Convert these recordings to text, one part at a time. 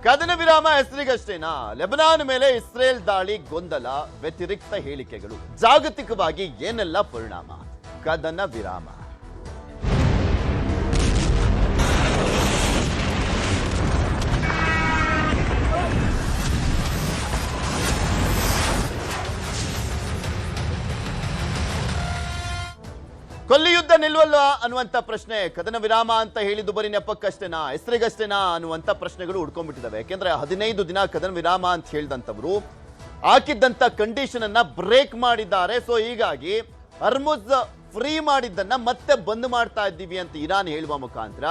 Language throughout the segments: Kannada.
ಕದನ ವಿರಾಮ ಹೆಸರಿಗಷ್ಟೇನಾ? ಲೆಬನಾನ್ ಮೇಲೆ ಇಸ್ರೇಲ್ ದಾಳಿ ಗೊಂದಲ, ವ್ಯತಿರಿಕ್ತ ಹೇಳಿಕೆಗಳು, ಜಾಗತಿಕವಾಗಿ ಏನೆಲ್ಲ ಪರಿಣಾಮ? ಕದನ ವಿರಾಮ ಕೊಲ್ಲಿ ಯುದ್ಧ ನಿಲ್ವಲ್ಲ ಅನ್ನುವಂತ ಪ್ರಶ್ನೆ, ಕದನ ವಿರಾಮ ಅಂತ ಹೇಳಿದ್ದು ಬರೀ ನೆಪಕ್ಕಷ್ಟೇನಾ, ಹೆಸರಿಗಷ್ಟೇನಾ ಅನ್ನುವಂತ ಪ್ರಶ್ನೆಗಳು ಉಡ್ಕೊಂಡ್ಬಿಟ್ಟಿದ್ದಾವೆ. ಯಾಕೆಂದ್ರೆ 15 ದಿನ ಕದನ ವಿರಾಮ ಅಂತ ಹೇಳಿದಂತವರು ಹಾಕಿದ್ದಂತ ಕಂಡೀಷನ್ ಅನ್ನ ಬ್ರೇಕ್ ಮಾಡಿದ್ದಾರೆ. ಸೊ ಹೀಗಾಗಿ ಹರ್ಮುಜ್ ಫ್ರೀ ಮಾಡಿದ್ದನ್ನ ಮತ್ತೆ ಬಂದ್ ಮಾಡ್ತಾ ಇದ್ದೀವಿ ಅಂತ ಇರಾನ್ ಹೇಳುವ ಮುಖಾಂತರ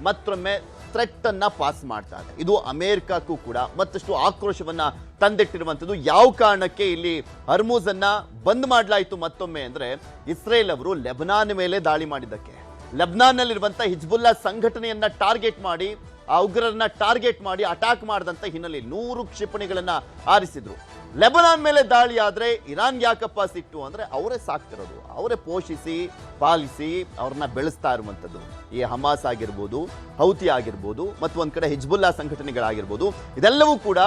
ಮತ್ತೊಮ್ಮೆ ಥ್ರೆಟ್ ಅನ್ನ ಪಾಸ್ ಮಾಡ್ತಾ ಇದೆ. ಇದು ಅಮೆರಿಕಕ್ಕೂ ಕೂಡ ಮತ್ತಷ್ಟು ಆಕ್ರೋಶವನ್ನ ತಂದಿಟ್ಟಿರುವಂಥದ್ದು. ಯಾವ ಕಾರಣಕ್ಕೆ ಇಲ್ಲಿ ಹರ್ಮುಜ್ ಅನ್ನ ಬಂದ್ ಮಾಡಲಾಯಿತು ಮತ್ತೊಮ್ಮೆ ಅಂದ್ರೆ, ಇಸ್ರೇಲ್ ಅವರು ಲೆಬನಾನ್ ಮೇಲೆ ದಾಳಿ ಮಾಡಿದ್ದಕ್ಕೆ, ಲೆಬನಾನ್ ನಲ್ಲಿರುವಂತಹ ಹಿಜ್ಬುಲ್ಲಾ ಸಂಘಟನೆಯನ್ನ ಟಾರ್ಗೆಟ್ ಮಾಡಿ, ಆ ಉಗ್ರರನ್ನ ಟಾರ್ಗೆಟ್ ಮಾಡಿ ಅಟ್ಯಾಕ್ ಮಾಡಿದಂತ ಹಿನ್ನೆಲೆಯಲ್ಲಿ 100 ಕ್ಷಿಪಣಿಗಳನ್ನ ಹಾರಿಸಿದ್ರು. ಲೆಬನಾನ್ ಮೇಲೆ ದಾಳಿ ಆದ್ರೆ ಇರಾನ್ ಯಾಕಪ್ಪ ಸಿಟ್ಟು ಅಂದ್ರೆ, ಅವರೇ ಸಾಕ್ತಿರೋದು, ಅವರೇ ಪೋಷಿಸಿ ಪಾಲಿಸಿ ಅವ್ರನ್ನ ಬೆಳೆಸ್ತಾ ಇರುವಂಥದ್ದು. ಈ ಹಮಾಸ್ ಆಗಿರ್ಬೋದು, ಹೌತಿ ಆಗಿರ್ಬೋದು, ಮತ್ತು ಒಂದ್ ಕಡೆ ಹಿಜ್ಬುಲ್ಲಾ ಸಂಘಟನೆಗಳಾಗಿರ್ಬೋದು, ಇದೆಲ್ಲವೂ ಕೂಡ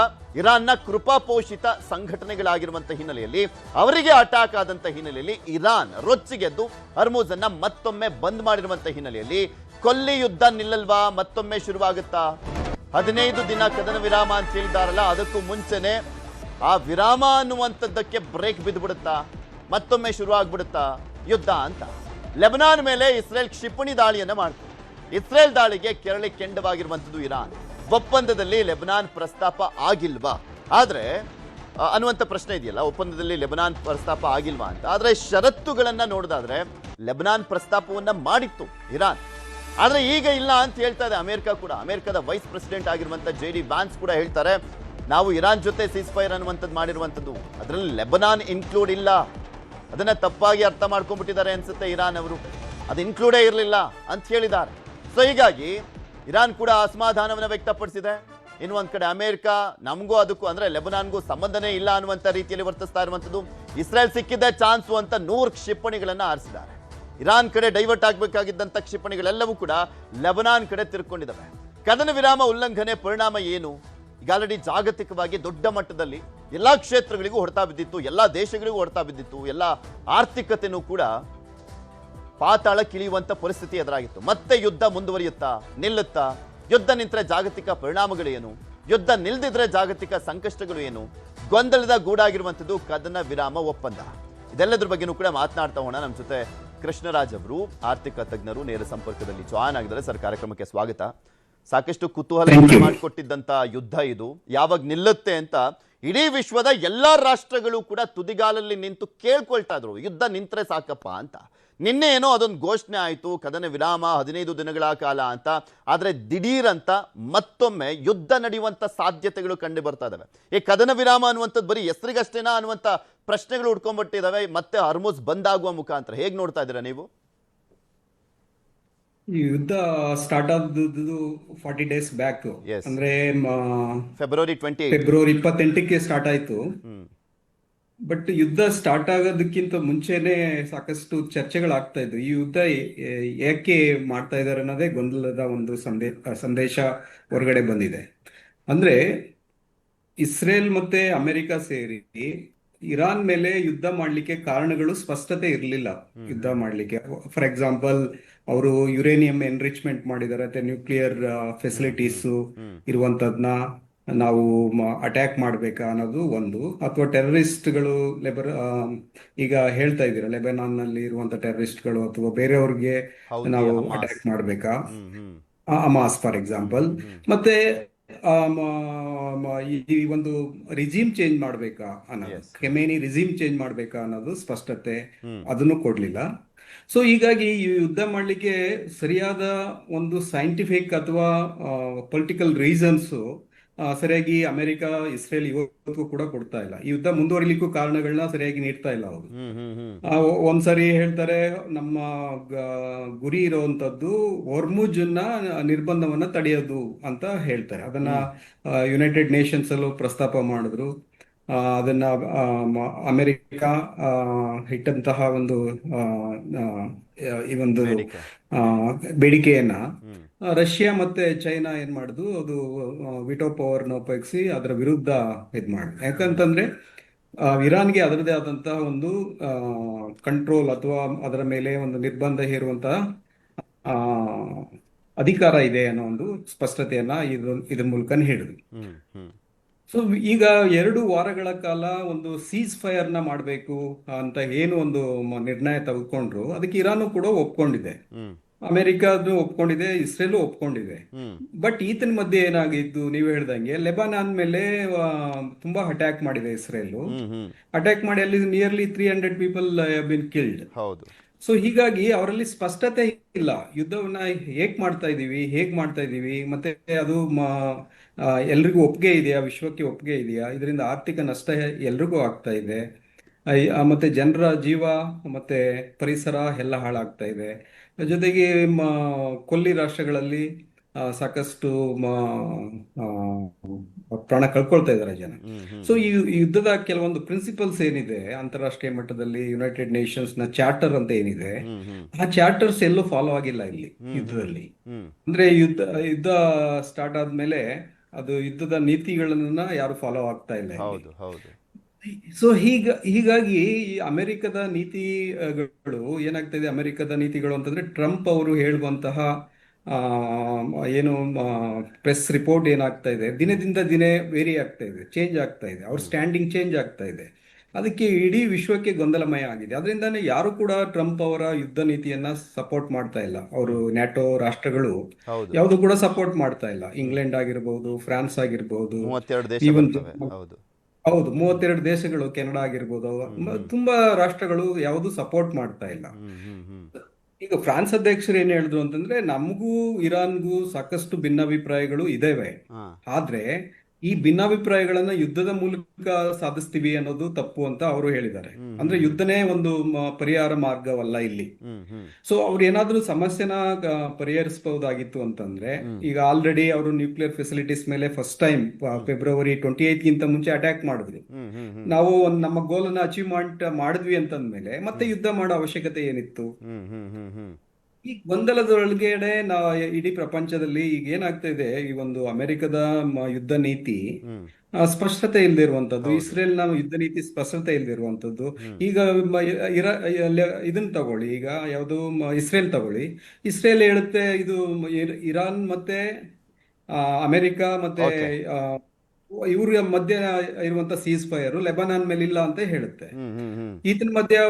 ಇರಾನ್ನ ಕೃಪಾಪೋಷಿತ ಸಂಘಟನೆಗಳಾಗಿರುವಂತ ಹಿನ್ನೆಲೆಯಲ್ಲಿ ಅವರಿಗೆ ಅಟ್ಯಾಕ್ ಆದಂತ ಹಿನ್ನೆಲೆಯಲ್ಲಿ ಇರಾನ್ ರೊಚ್ಚಿಗೆದ್ದು ಹರ್ಮುಜ್ ಅನ್ನ ಮತ್ತೊಮ್ಮೆ ಬಂದ್ ಮಾಡಿರುವಂತ ಹಿನ್ನೆಲೆಯಲ್ಲಿ ಕೊಲ್ಲಿ ಯುದ್ಧ ನಿಲ್ಲಲ್ವಾ? ಮತ್ತೊಮ್ಮೆ ಶುರುವಾಗುತ್ತಾ? 15 ದಿನ ಕದನ ವಿರಾಮ ಅಂತ ಹೇಳಿದಾರಲ್ಲ, ಅದಕ್ಕೂ ಮುಂಚೆನೆ ಆ ವಿರಾಮ ಅನ್ನುವಂಥದ್ದಕ್ಕೆ ಬ್ರೇಕ್ ಬಿದ್ದುಬಿಡುತ್ತಾ? ಮತ್ತೊಮ್ಮೆ ಶುರು ಆಗ್ಬಿಡುತ್ತಾ ಯುದ್ಧ ಅಂತ? ಲೆಬನಾನ್ ಮೇಲೆ ಇಸ್ರೇಲ್ ಕ್ಷಿಪಣಿ ದಾಳಿಯನ್ನ ಮಾಡ್ತು. ಇಸ್ರೇಲ್ ದಾಳಿಗೆ ಕೆರಳಿ ಕೆಂಡವಾಗಿರುವಂಥದ್ದು ಇರಾನ್. ಒಪ್ಪಂದದಲ್ಲಿ ಲೆಬನಾನ್ ಪ್ರಸ್ತಾಪ ಆಗಿಲ್ವಾ ಆದ್ರೆ ಅನ್ನುವಂಥ ಪ್ರಶ್ನೆ ಇದೆಯಲ್ಲ, ಒಪ್ಪಂದದಲ್ಲಿ ಲೆಬನಾನ್ ಪ್ರಸ್ತಾಪ ಆಗಿಲ್ವಾ ಅಂತ. ಆದ್ರೆ ಷರತ್ತುಗಳನ್ನ ನೋಡಿದಾದ್ರೆ ಲೆಬನಾನ್ ಪ್ರಸ್ತಾಪವನ್ನ ಮಾಡಿತ್ತು ಇರಾನ್. ಆದ್ರೆ ಈಗ ಇಲ್ಲ ಅಂತ ಹೇಳ್ತಾ ಇದೆ ಅಮೆರಿಕ ಕೂಡ. ಅಮೆರಿಕದ ವೈಸ್ ಪ್ರೆಸಿಡೆಂಟ್ ಆಗಿರುವಂತ JD ವ್ಯಾನ್ಸ್ ಕೂಡ ಹೇಳ್ತಾರೆ, ನಾವು ಇರಾನ್ ಜೊತೆ ಸೀಸ್ ಫೈರ್ ಅನ್ನುವಂಥದ್ದು ಮಾಡಿರುವಂಥದ್ದು, ಅದರಲ್ಲಿ ಲೆಬನಾನ್ ಇನ್ಕ್ಲೂಡ್ ಇಲ್ಲ. ಅದನ್ನ ತಪ್ಪಾಗಿ ಅರ್ಥ ಮಾಡ್ಕೊಂಡ್ಬಿಟ್ಟಿದ್ದಾರೆ ಅನ್ಸುತ್ತೆ ಇರಾನ್ ಅವರು, ಅದು ಇನ್ಕ್ಲೂಡೇ ಇರಲಿಲ್ಲ ಅಂತ ಹೇಳಿದ್ದಾರೆ. ಸೊ ಹೀಗಾಗಿ ಇರಾನ್ ಕೂಡ ಅಸಮಾಧಾನವನ್ನು ವ್ಯಕ್ತಪಡಿಸಿದೆ. ಇನ್ನು ಒಂದ್ ಕಡೆ ಅಮೆರಿಕ ನಮಗೂ ಅದಕ್ಕೂ ಅಂದ್ರೆ ಲೆಬನಾನ್ಗೂ ಸಂಬಂಧನೇ ಇಲ್ಲ ಅನ್ನುವಂಥ ರೀತಿಯಲ್ಲಿ ವರ್ತಿಸ್ತಾ ಇರುವಂಥದ್ದು. ಇಸ್ರೇಲ್ ಸಿಕ್ಕಿದ್ದೆ ಚಾನ್ಸು ಅಂತ 100 ಕ್ಷಿಪಣಿಗಳನ್ನ ಹಾರಿಸಿದ್ದಾರೆ. ಇರಾನ್ ಕಡೆ ಡೈವರ್ಟ್ ಆಗಬೇಕಾಗಿದ್ದಂಥ ಕ್ಷಿಪಣಿಗಳೆಲ್ಲವೂ ಕೂಡ ಲೆಬನಾನ್ ಕಡೆ ತಿರ್ಕೊಂಡಿದ್ದಾವೆ. ಕದನ ವಿರಾಮ ಉಲ್ಲಂಘನೆ ಪರಿಣಾಮ ಏನು? ಈಗ ಆಲ್ರೆಡಿ ಜಾಗತಿಕವಾಗಿ ದೊಡ್ಡ ಮಟ್ಟದಲ್ಲಿ ಎಲ್ಲಾ ಕ್ಷೇತ್ರಗಳಿಗೂ ಹೊಡೆತ ಬಿದ್ದಿತ್ತು, ಎಲ್ಲಾ ದೇಶಗಳಿಗೂ ಹೊಡೆತ ಬಿದ್ದಿತ್ತು, ಎಲ್ಲ ಆರ್ಥಿಕತೆನೂ ಕೂಡ ಪಾತಾಳ ಕಿಳಿಯುವಂತ ಪರಿಸ್ಥಿತಿ ಎದುರಾಗಿತ್ತು. ಮತ್ತೆ ಯುದ್ಧ ಮುಂದುವರಿಯುತ್ತಾ, ನಿಲ್ಲುತ್ತಾ? ಯುದ್ಧ ನಿಂತರೆ ಜಾಗತಿಕ ಪರಿಣಾಮಗಳು ಏನು? ಯುದ್ಧ ನಿಲ್ದಿದ್ರೆ ಜಾಗತಿಕ ಸಂಕಷ್ಟಗಳು ಏನು? ಗೊಂದಲದ ಗೂಡಾಗಿರುವಂಥದ್ದು ಕದನ ವಿರಾಮ ಒಪ್ಪಂದ. ಇದೆಲ್ಲದ್ರ ಬಗ್ಗೆನೂ ಕೂಡ ಮಾತನಾಡ್ತಾ ಹೋಗೋಣ. ನಮ್ಮ ಜೊತೆ ಕೃಷ್ಣರಾಜ್ ಅವರು, ಆರ್ಥಿಕ ತಜ್ಞರು, ನೇರ ಸಂಪರ್ಕದಲ್ಲಿ ಜಾಯ್ನ್ ಆಗಿದ್ದಾರೆ. ಸರ್, ಕಾರ್ಯಕ್ರಮಕ್ಕೆ ಸ್ವಾಗತ. ಸಾಕಷ್ಟು ಕುತೂಹಲ ಮಾಡಿಕೊಟ್ಟಿದ್ದಂತ ಯುದ್ಧ ಇದು ಯಾವಾಗ ನಿಲ್ಲುತ್ತೆ ಅಂತ ಇಡೀ ವಿಶ್ವದ ಎಲ್ಲಾ ರಾಷ್ಟ್ರಗಳು ಕೂಡ ತುದಿಗಾಲಲ್ಲಿ ನಿಂತು ಕೇಳ್ಕೊಳ್ತಾ ಇದ್ರು, ಯುದ್ಧ ನಿಂತ್ರೆ ಸಾಕಪ್ಪ ಅಂತ. ನಿನ್ನೆ ಏನೋ ಅದೊಂದು ಘೋಷಣೆ ಆಯಿತು, ಕದನ ವಿರಾಮ 15 ದಿನಗಳ ಕಾಲ ಅಂತ. ಆದರೆ ದಿಢೀರ್ ಅಂತ ಮತ್ತೊಮ್ಮೆ ಯುದ್ಧ ನಡೆಯುವಂಥ ಸಾಧ್ಯತೆಗಳು ಕಂಡು ಬರ್ತಾ ಇದಾವೆ. ಈ ಕದನ ವಿರಾಮ ಅನ್ನುವಂಥದ್ದು ಬರೀ ಹೆಸರಿಗಷ್ಟೇನಾ ಅನ್ನುವಂಥ ಪ್ರಶ್ನೆಗಳು ಉಟ್ಕೊಂಡ್ಬಿಟ್ಟಿದ್ದಾವೆ. ಮತ್ತೆ ಹರ್ಮುಜ್ ಬಂದಾಗುವ ಮುಖಾಂತರ ಹೇಗೆ ನೋಡ್ತಾ ಇದ್ದೀರಾ ನೀವು? ಈ ಯುದ್ಧ ಸ್ಟಾರ್ಟ್ ಆದದ್ದು 40 ಡೇಸ್ ಬ್ಯಾಕ್, Yes. ಅಂದ್ರೆ ಫೆಬ್ರವರಿ 28. ಫೆಬ್ರವರಿ 28ಕ್ಕೆ ಸ್ಟಾರ್ಟ್ ಆಯ್ತು. ಬಟ್ ಯುದ್ಧ ಸ್ಟಾರ್ಟ್ ಆಗೋದಕ್ಕಿಂತ ಮುಂಚೆನೆ ಸಾಕಷ್ಟು ಚರ್ಚೆಗಳಾಗ್ತಾ ಇದ್ವು. ಈ ಯುದ್ಧ ಯಾಕೆ ಮಾಡ್ತಾ ಇದ್ದಾರೆ ಅನ್ನೋದೇ ಗೊಂದಲದ ಒಂದು ಸಂದೇಶ ಹೊರಗಡೆ ಬಂದಿದೆ. ಅಂದ್ರೆ ಇಸ್ರೇಲ್ ಮತ್ತೆ ಅಮೆರಿಕ ಸೇರಿ ಇರಾನ್ ಮೇಲೆ ಯುದ್ಧ ಮಾಡ್ಲಿಕ್ಕೆ ಕಾರಣಗಳು ಸ್ಪಷ್ಟತೆ ಇರಲಿಲ್ಲ. ಯುದ್ಧ ಮಾಡ್ಲಿಕ್ಕೆ ಫಾರ್ ಎಕ್ಸಾಂಪಲ್ ಅವರು ಯುರೇನಿಯಂ ಎನ್ರಿಚ್ಮೆಂಟ್ ಮಾಡಿದ್ದಾರೆ, ಮತ್ತೆ ನ್ಯೂಕ್ಲಿಯರ್ ಫೆಸಿಲಿಟೀಸ್ ಇರುವಂತದ್ನ ನಾವು ಅಟ್ಯಾಕ್ ಮಾಡ್ಬೇಕಾ ಅನ್ನೋದು ಒಂದು, ಅಥವಾ ಟೆರರಿಸ್ಟ್ಗಳು ಈಗ ಹೇಳ್ತಾ ಇದ್ದೀರಾ ಲೆಬನಾನ್ ನಲ್ಲಿ ಇರುವಂತ ಟೆರರಿಸ್ಟ್ಗಳು ಅಥವಾ ಬೇರೆಯವ್ರಿಗೆ ನಾವು ಅಟ್ಯಾಕ್ ಮಾಡ್ಬೇಕಾ, ಹಮಾಸ್ ಫಾರ್ ಎಕ್ಸಾಂಪಲ್. ಮತ್ತೆ ಈ ಒಂದು ರಿಜಿಮ್ ಚೇಂಜ್ ಮಾಡ್ಬೇಕಾ ಅನ್ನೋದು, ಖಮೇನಿ ರಿಜಿಮ್ ಚೇಂಜ್ ಮಾಡ್ಬೇಕಾ ಅನ್ನೋದು ಸ್ಪಷ್ಟತೆ ಅದನ್ನು ಕೊಡ್ಲಿಲ್ಲ. ಸೊ ಹೀಗಾಗಿ ಈ ಯುದ್ಧ ಮಾಡ್ಲಿಕ್ಕೆ ಸರಿಯಾದ ಒಂದು ಸೈಂಟಿಫಿಕ್ ಅಥವಾ ಪೊಲಿಟಿಕಲ್ ರೀಸನ್ಸ್ ಸರಿಯಾಗಿ ಅಮೆರಿಕ, ಇಸ್ರೇಲ್ ಇವತ್ತು ಕೂಡ ಕೊಡ್ತಾ ಇಲ್ಲ. ಈ ಯುದ್ಧ ಮುಂದುವರಿಲಿಕ್ಕೂ ಕಾರಣಗಳನ್ನ ಸರಿಯಾಗಿ ನೀಡ್ತಾ ಇಲ್ಲ ಅವರು. ಒಂದ್ಸರಿ ಹೇಳ್ತಾರೆ ನಮ್ಮ ಗುರಿ ಇರುವಂತದ್ದು ಹೊರ್ಮುಜ್ನ ನಿರ್ಬಂಧವನ್ನ ತಡೆಯೋದು ಅಂತ ಹೇಳ್ತಾರೆ. ಅದನ್ನ ಯುನೈಟೆಡ್ ನೇಷನ್ಸ್ ಅಲ್ಲೂ ಪ್ರಸ್ತಾಪ ಮಾಡಿದ್ರು. ಅದನ್ನ ಅಮೆರಿಕ ಇಟ್ಟಂತಹ ಒಂದು ಈ ಒಂದು ಬೇಡಿಕೆಯನ್ನ ರಷ್ಯಾ ಮತ್ತೆ ಚೈನಾ ಏನ್ ಮಾಡುದು ಅದು ವಿಟೋ ಪವರ್ನ ಉಪಯೋಗಿಸಿ ಅದರ ವಿರುದ್ಧ ಇದ್ ಮಾಡುದು. ಯಾಕಂತಂದ್ರೆ ಇರಾನ್ಗೆ ಅದರದೇ ಆದಂತಹ ಒಂದು ಕಂಟ್ರೋಲ್ ಅಥವಾ ಅದರ ಮೇಲೆ ಒಂದು ನಿರ್ಬಂಧ ಹೇರುವಂತಹ ಆ, ಅಧಿಕಾರ ಇದೆ ಅನ್ನೋ ಒಂದು ಸ್ಪಷ್ಟತೆಯನ್ನ ಇದ್ರ ಮೂಲಕ ಹೇಳಿದ್ರು. ಹ್ಮ್ ಹ್ಮ್ ಸೊ ಈಗ 2 ವಾರಗಳ ಕಾಲ ಒಂದು ಸೀಸ್ ಫೈರ್ ನ ಮಾಡಬೇಕು ಅಂತ ಏನು ಒಂದು ನಿರ್ಣಯ ತೆಗೆದುಕೊಂಡ್ರು, ಅದಕ್ಕೆ ಇರಾನು ಕೂಡ ಒಪ್ಕೊಂಡಿದೆ, ಹ್ಮ್ ಅಮೆರಿಕಾದು ಒಪ್ಕೊಂಡಿದೆ, ಇಸ್ರೇಲು ಒಪ್ಕೊಂಡಿದೆ. ಹ್ಮ್ ಬಟ್ ಈತನ ಮಧ್ಯೆ ಏನಾಗಿದ್ದು, ನೀವು ಹೇಳ್ದಂಗೆ ಲೆಬನಾನ್ ಮೇಲೆ ತುಂಬಾ ಅಟ್ಯಾಕ್ ಮಾಡಿದೆ ಇಸ್ರೇಲು. ಹ್ಮ್ ಹ್ಮ್ ಅಟ್ಯಾಕ್ ಮಾಡಿ ಅಲ್ಲಿ ನಿಯರ್ಲಿ 300 ಪೀಪಲ್ ಬಿನ್ ಕಿಲ್ಡ್. ಹೌದು. ಸೊ ಹೀಗಾಗಿ ಅವರಲ್ಲಿ ಸ್ಪಷ್ಟತೆ ಇಲ್ಲ, ಯುದ್ಧವನ್ನ ಹೇಗ್ ಮಾಡ್ತಾ ಇದೀವಿ ಮತ್ತೆ ಅದು ಎಲ್ರಿಗೂ ಒಪ್ಪಿಗೆ ಇದೆಯಾ, ವಿಶ್ವಕ್ಕೆ ಒಪ್ಪಿಗೆ ಇದೆಯಾ, ಇದರಿಂದ ಆರ್ಥಿಕ ನಷ್ಟ ಎಲ್ರಿಗೂ ಆಗ್ತಾ ಇದೆ, ಮತ್ತೆ ಜನರ ಜೀವ ಮತ್ತೆ ಪರಿಸರ ಎಲ್ಲ ಹಾಳಾಗ್ತಾ ಇದೆ. ಜೊತೆಗೆ ಕೊಲ್ಲಿ ರಾಷ್ಟ್ರಗಳಲ್ಲಿ ಸಾಕಷ್ಟು ಆ, ಪ್ರಾಣ ಕಳ್ಕೊಳ್ತಾ ಇದ್ದಾರೆ ಜನ. ಹ್ಮ್ ಹ್ಮ್ ಸೊ ಈ ಯುದ್ಧದ ಕೆಲವೊಂದು ಪ್ರಿನ್ಸಿಪಲ್ಸ್ ಏನಿದೆ ಅಂತಾರಾಷ್ಟ್ರೀಯ ಮಟ್ಟದಲ್ಲಿ, ಯುನೈಟೆಡ್ ನೇಷನ್ಸ್ ನ ಚಾರ್ಟರ್ ಅಂತ ಏನಿದೆ, ಹ್ಮ್ ಹ್ಮ್ ಆ ಚಾರ್ಟರ್ಸ್ ಎಲ್ಲೂ ಫಾಲೋ ಆಗಿಲ್ಲ ಇಲ್ಲಿ ಹ್ಮ್ ಯುದ್ಧದಲ್ಲಿ. ಹ್ಮ್ ಅಂದ್ರೆ ಯುದ್ಧ ಸ್ಟಾರ್ಟ್ ಆದ್ಮೇಲೆ ಅದು ಯುದ್ಧದ ನೀತಿಗಳನ್ನ ಯಾರು ಫಾಲೋ ಆಗ್ತಾ ಇಲ್ಲ ಇಲ್ಲಿ. ಹೌದು ಹೌದು. ಸೊ ಹೀಗಾಗಿ ಈ ಅಮೆರಿಕದ ನೀತಿಗಳು ಏನಾಗ್ತಾ ಇದೆ, ಅಮೆರಿಕದ ನೀತಿಗಳು ಅಂತಂದ್ರೆ ಟ್ರಂಪ್ ಅವರು ಹೇಳುವಂತಹ ಆ, ಏನು ಪ್ರೆಸ್ ರಿಪೋರ್ಟ್ ಏನಾಗ್ತಾ ಇದೆ, ದಿನದಿಂದ ದಿನ ವೇರಿ ಆಗ್ತಾ ಇದೆ, ಚೇಂಜ್ ಆಗ್ತಾ ಇದೆ, ಅವ್ರ ಸ್ಟ್ಯಾಂಡಿಂಗ್ ಚೇಂಜ್ ಆಗ್ತಾ ಇದೆ. ಅದಕ್ಕೆ ಇಡೀ ವಿಶ್ವಕ್ಕೆ ಗೊಂದಲಮಯ ಆಗಿದೆ. ಅದರಿಂದಾನೇ ಯಾರು ಕೂಡ ಟ್ರಂಪ್ ಅವರ ಯುದ್ಧ ನೀತಿಯನ್ನ ಸಪೋರ್ಟ್ ಮಾಡ್ತಾ ಇಲ್ಲ. ಅವರು ನ್ಯಾಟೋ ರಾಷ್ಟ್ರಗಳು ಹೌದು. ಯಾವುದು ಕೂಡ ಸಪೋರ್ಟ್ ಮಾಡ್ತಾ ಇಲ್ಲ. ಇಂಗ್ಲೆಂಡ್ ಆಗಿರ್ಬೋದು, ಫ್ರಾನ್ಸ್ ಆಗಿರ್ಬೋದು, 32 ದೇಶ ಈವನ್ ಬರ್ತವೆ. ಹೌದು. ಹೌದು 32 ದೇಶಗಳು, ಕೆನಡಾ ಆಗಿರ್ಬೋದು, ತುಂಬಾ ರಾಷ್ಟ್ರಗಳು ಯಾವುದು ಸಪೋರ್ಟ್ ಮಾಡ್ತಾ ಇಲ್ಲ. ಹ್ಮ್ ಹ್ಮ್ ಹ್ಮ್ ಈಗ ಫ್ರಾನ್ಸ್ ಅಧ್ಯಕ್ಷರು ಏನ್ ಹೇಳಿದ್ರು ಅಂತಂದ್ರೆ, ನಮಗೂ ಇರಾನ್ಗೂ ಸಾಕಷ್ಟು ಭಿನ್ನಾಭಿಪ್ರಾಯಗಳು ಇದಾವೆ, ಹಾ ಆದ್ರೆ ಈ ಭಿನ್ನಾಭಿಪ್ರಾಯಗಳನ್ನ ಯುದ್ಧದ ಮೂಲಕ ಸಾಧಿಸ್ತೀವಿ ಅನ್ನೋದು ತಪ್ಪು ಅಂತ ಅವರು ಹೇಳಿದ್ದಾರೆ. ಹ್ಮ್ ಅಂದ್ರೆ ಯುದ್ಧನೇ ಒಂದು ಪರಿಹಾರ ಮಾರ್ಗವಲ್ಲ ಇಲ್ಲಿ. ಹ್ಮ್ ಹ್ಮ್ ಸೊ ಅವ್ರು ಏನಾದ್ರೂ ಸಮಸ್ಯೆನ ಪರಿಹರಿಸಬಹುದಾಗಿತ್ತು ಅಂತಂದ್ರೆ, ಈಗ ಆಲ್ರೆಡಿ ಅವರು ನ್ಯೂಕ್ಲಿಯರ್ ಫೆಸಿಲಿಟೀಸ್ ಮೇಲೆ ಫಸ್ಟ್ ಟೈಮ್ ಫೆಬ್ರವರಿ 28 ಗಿಂತ ಮುಂಚೆ ಅಟ್ಯಾಕ್ ಮಾಡಿದ್ವಿ. ಹ್ಮ್ ಹ್ಮ್ ಹ್ಮ್ ನಾವು ನಮ್ಮ ಗೋಲ್ ಅನ್ನ ಅಚೀವ್ಮೆಂಟ್ ಮಾಡಿದ್ವಿ ಅಂತಂದ್ಮೇಲೆ ಮತ್ತೆ ಯುದ್ಧ ಮಾಡೋ ಅವಶ್ಯಕತೆ ಏನಿತ್ತು? ಹ್ಮ್ ಹ್ಮ್ ಹ್ಮ್ ಹ್ಮ್ ಈ ಗೊಂದಲದೊಳಗಡೆ ಇಡೀ ಪ್ರಪಂಚದಲ್ಲಿ ಈಗ ಏನಾಗ್ತಾ ಇದೆ, ಈ ಒಂದು ಅಮೆರಿಕದ ಯುದ್ಧ ನೀತಿ ಹ್ಮ್ ಸ್ಪಷ್ಟತೆ ಇಲ್ದಿರುವಂತದ್ದು, ಇಸ್ರೇಲ್ನ ಯುದ್ಧ ನೀತಿ ಸ್ಪಷ್ಟತೆ ಇಲ್ದಿರುವಂತದ್ದು. ಈಗ ಇದನ್ನ ತಗೊಳ್ಳಿ, ಈಗ ಯಾವುದು ಇಸ್ರೇಲ್ ತಗೊಳ್ಳಿ. ಇಸ್ರೇಲ್ ಹೇಳುತ್ತೆ ಇದು ಇರಾನ್ ಮತ್ತೆ ಅಮೆರಿಕ ಮತ್ತೆ ಓಕೆ. ಇವ್ರ ಮಧ್ಯೆ ಇರುವಂತ ಸೀಸ್ ಫೈರ್ ಲೆಬನಾನ್ ಮೇಲೆ ಇಲ್ಲ ಅಂತ ಹೇಳುತ್ತೆ. ಹ್ಮ್ ಹ್ಮ್ ಹ್ಮ್ ಈತನ ಮಧ್ಯ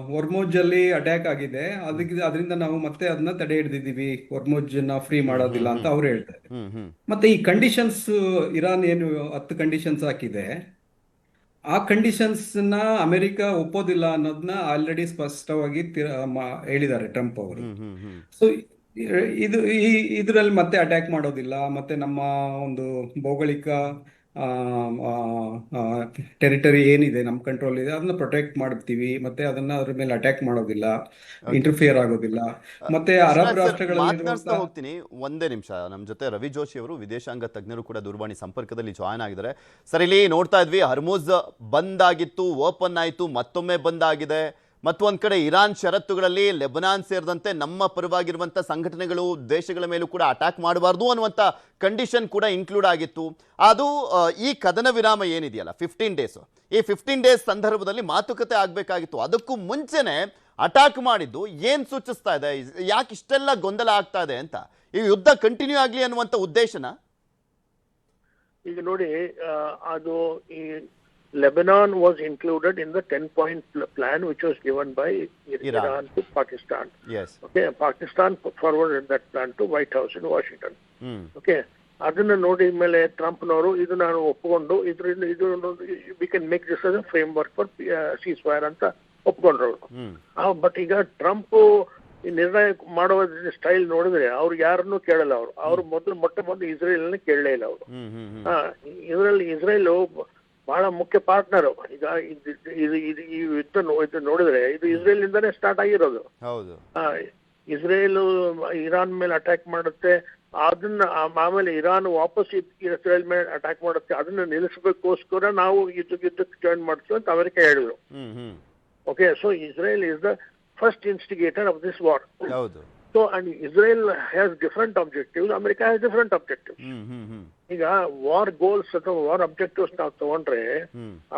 ಹೊರ್ಮೋಜ್ ಅಲ್ಲಿ ಅಟ್ಯಾಕ್ ಆಗಿದೆ, ಅದರಿಂದ ನಾವು ಮತ್ತೆ ಅದನ್ನ ತಡೆ ಹಿಡಿದಿದ್ದೀವಿ, ಹೊರ್ಮೋಜ್ ನ ಫ್ರೀ ಮಾಡೋದಿಲ್ಲ ಅಂತ ಅವ್ರು ಹೇಳ್ತಾರೆ. ಹ್ಮ್ ಹ್ಮ್ ಮತ್ತೆ ಈ ಕಂಡೀಷನ್ಸ್, ಇರಾನ್ ಏನು 10 ಕಂಡೀಷನ್ಸ್ ಹಾಕಿದೆ, ಆ ಕಂಡೀಷನ್ಸ್ ನ ಅಮೆರಿಕ ಒಪ್ಪೋದಿಲ್ಲ ಅನ್ನೋದನ್ನ ಆಲ್ರೆಡಿ ಸ್ಪಷ್ಟವಾಗಿ ಹೇಳಿದ್ದಾರೆ ಟ್ರಂಪ್ ಅವರು. ಹ್ಮ್ ಹ್ಮ್ ಹ್ಮ್ ಸೊ ಇದರಲ್ಲಿ ಮತ್ತೆ ಅಟ್ಯಾಕ್ ಮಾಡೋದಿಲ್ಲ, ಮತ್ತೆ ನಮ್ಮ ಒಂದು ಭೌಗೋಳಿಕ ಟೆರಿಟರಿ ಏನಿದೆ ನಮ್ಮ ಕಂಟ್ರೋಲ್ ಇದೆ ಅದನ್ನ ಪ್ರೊಟೆಕ್ಟ್ ಮಾಡ್ತೀವಿ, ಮತ್ತೆ ಅದನ್ನ ಅದ್ರ ಮೇಲೆ ಅಟ್ಯಾಕ್ ಮಾಡೋದಿಲ್ಲ, ಇಂಟರ್ಫಿಯರ್ ಆಗೋದಿಲ್ಲ. ಮತ್ತೆ ಅರಬ್ ವಿಶ್ವನಾಥ್ ಸರ್, ಮಾತನಾಡ್ತಾ ರಾಷ್ಟ್ರಗಳಲ್ಲಿ ಹೋಗ್ತೀನಿ. ಒಂದೇ ನಿಮಿಷ. ನಮ್ಮ ಜೊತೆ ರವಿ ಜೋಶಿ ಅವರು, ವಿದೇಶಾಂಗ ತಜ್ಞರು ಕೂಡ ದೂರವಾಣಿ ಸಂಪರ್ಕದಲ್ಲಿ ಜಾಯ್ನ್ ಆಗಿದ್ದಾರೆ. ಸರ್, ಇಲ್ಲಿ ನೋಡ್ತಾ ಇದ್ವಿ, ಹರ್ಮುಜ್ ಬಂದ್ ಆಗಿತ್ತು, ಓಪನ್ ಆಯಿತು, ಮತ್ತೊಮ್ಮೆ ಬಂದ್ ಆಗಿದೆ. ಮತ್ತೊಂದು ಕಡೆ ಇರಾನ್ ಷರತ್ತುಗಳಲ್ಲಿ ಲೆಬನಾನ್ ಸೇರಿದಂತೆ ನಮ್ಮ ಪರವಾಗಿರುವಂಥ ಸಂಘಟನೆಗಳು, ದೇಶಗಳ ಮೇಲೂ ಕೂಡ ಅಟ್ಯಾಕ್ ಮಾಡಬಾರ್ದು ಅನ್ನುವಂಥ ಕಂಡೀಷನ್ ಕೂಡ ಇನ್ಕ್ಲೂಡ್ ಆಗಿತ್ತು. ಅದು ಈ ಕದನ ವಿರಾಮ ಏನಿದೆಯಲ್ಲ 15 ಡೇಸ್, ಈ 15 ಡೇಸ್ ಸಂದರ್ಭದಲ್ಲಿ ಮಾತುಕತೆ ಆಗಬೇಕಾಗಿತ್ತು. ಅದಕ್ಕೂ ಮುಂಚೆನೆ ಅಟ್ಯಾಕ್ ಮಾಡಿದ್ದು ಏನು ಸೂಚಿಸ್ತಾ ಇದೆ? ಯಾಕೆ ಇಷ್ಟೆಲ್ಲ ಗೊಂದಲ ಆಗ್ತಾ ಇದೆ ಅಂತ? ಈ ಯುದ್ಧ ಕಂಟಿನ್ಯೂ ಆಗಲಿ ಅನ್ನುವಂಥ ಉದ್ದೇಶನ? ಈಗ ನೋಡಿ, ಅದು ಈ Lebanon was included in the 10-point plan which was given by Iran to Pakistan. Yes. Okay, Pakistan put forwarded that plan to White House in Washington. Okay, ಅದನ್ನ ನೋಡಿ ಮೇಲೆ ಟ್ರಂಪ್ನವರು ಇದು ನಾನು ಒಪ್ಪಿಕೊಂಡು ಇದರಿಂದ ಇದು we can make this as a framework for seize fire ಅಂತ ಒಪ್ಕೊಂಡ್ರು ಅವರು. ಬಟ್ ಈಗ ಟ್ರಂಪ್ ಈ ನಿರ್ಣಯ ಮಾಡುವ ಸ್ಟೈಲ್ ನೋಡಿದ್ರೆ ಅವ್ರು ಯಾರನ್ನೂ ಕೇಳಲ್ಲ. ಅವ್ರು ಮೊಟ್ಟ ಇಸ್ರೇಲ್ ಕೇಳಲೇ ಇಲ್ಲ ಅವರು. ಇಸ್ರೇಲ್ ಬಹಳ ಮುಖ್ಯ ಪಾರ್ಟ್ನರ್. ಈಗ ಈ ಯುದ್ಧ ನೋಡಿದ್ರೆ ಇದು ಇಸ್ರೇಲ್ ಇಂದಾನೇ ಸ್ಟಾರ್ಟ್ ಆಗಿರೋದು. ಹೌದು. ಇಸ್ರೇಲ್ ಇರಾನ್ ಮೇಲೆ ಅಟ್ಯಾಕ್ ಮಾಡುತ್ತೆ, ಅದನ್ನ ಆಮೇಲೆ ಇರಾನ್ ವಾಪಸ್ ಇಸ್ರೇಲ್ ಮೇಲೆ ಅಟ್ಯಾಕ್ ಮಾಡುತ್ತೆ. ಅದನ್ನ ನಿಲ್ಲಿಸಬೇಕೋಸ್ಕರ ನಾವು ಯುದ್ಧಕ್ಕೆ ಜಾಯಿನ್ ಮಾಡ್ತೀವಿ ಅಂತ ಅಮೆರಿಕ ಹೇಳಿದ್ರು. Okay, so Israel is the first instigator of this war. ಹೌದು. So, and Israel has different objectives, America has different objectives. ಈಗ ವಾರ್ ಗೋಲ್ಸ್ ಅಥವಾ ವಾರ್ ಅಬ್ಜೆಕ್ಟಿವ್ಸ್ ನಾವು ತಗೊಂಡ್ರೆ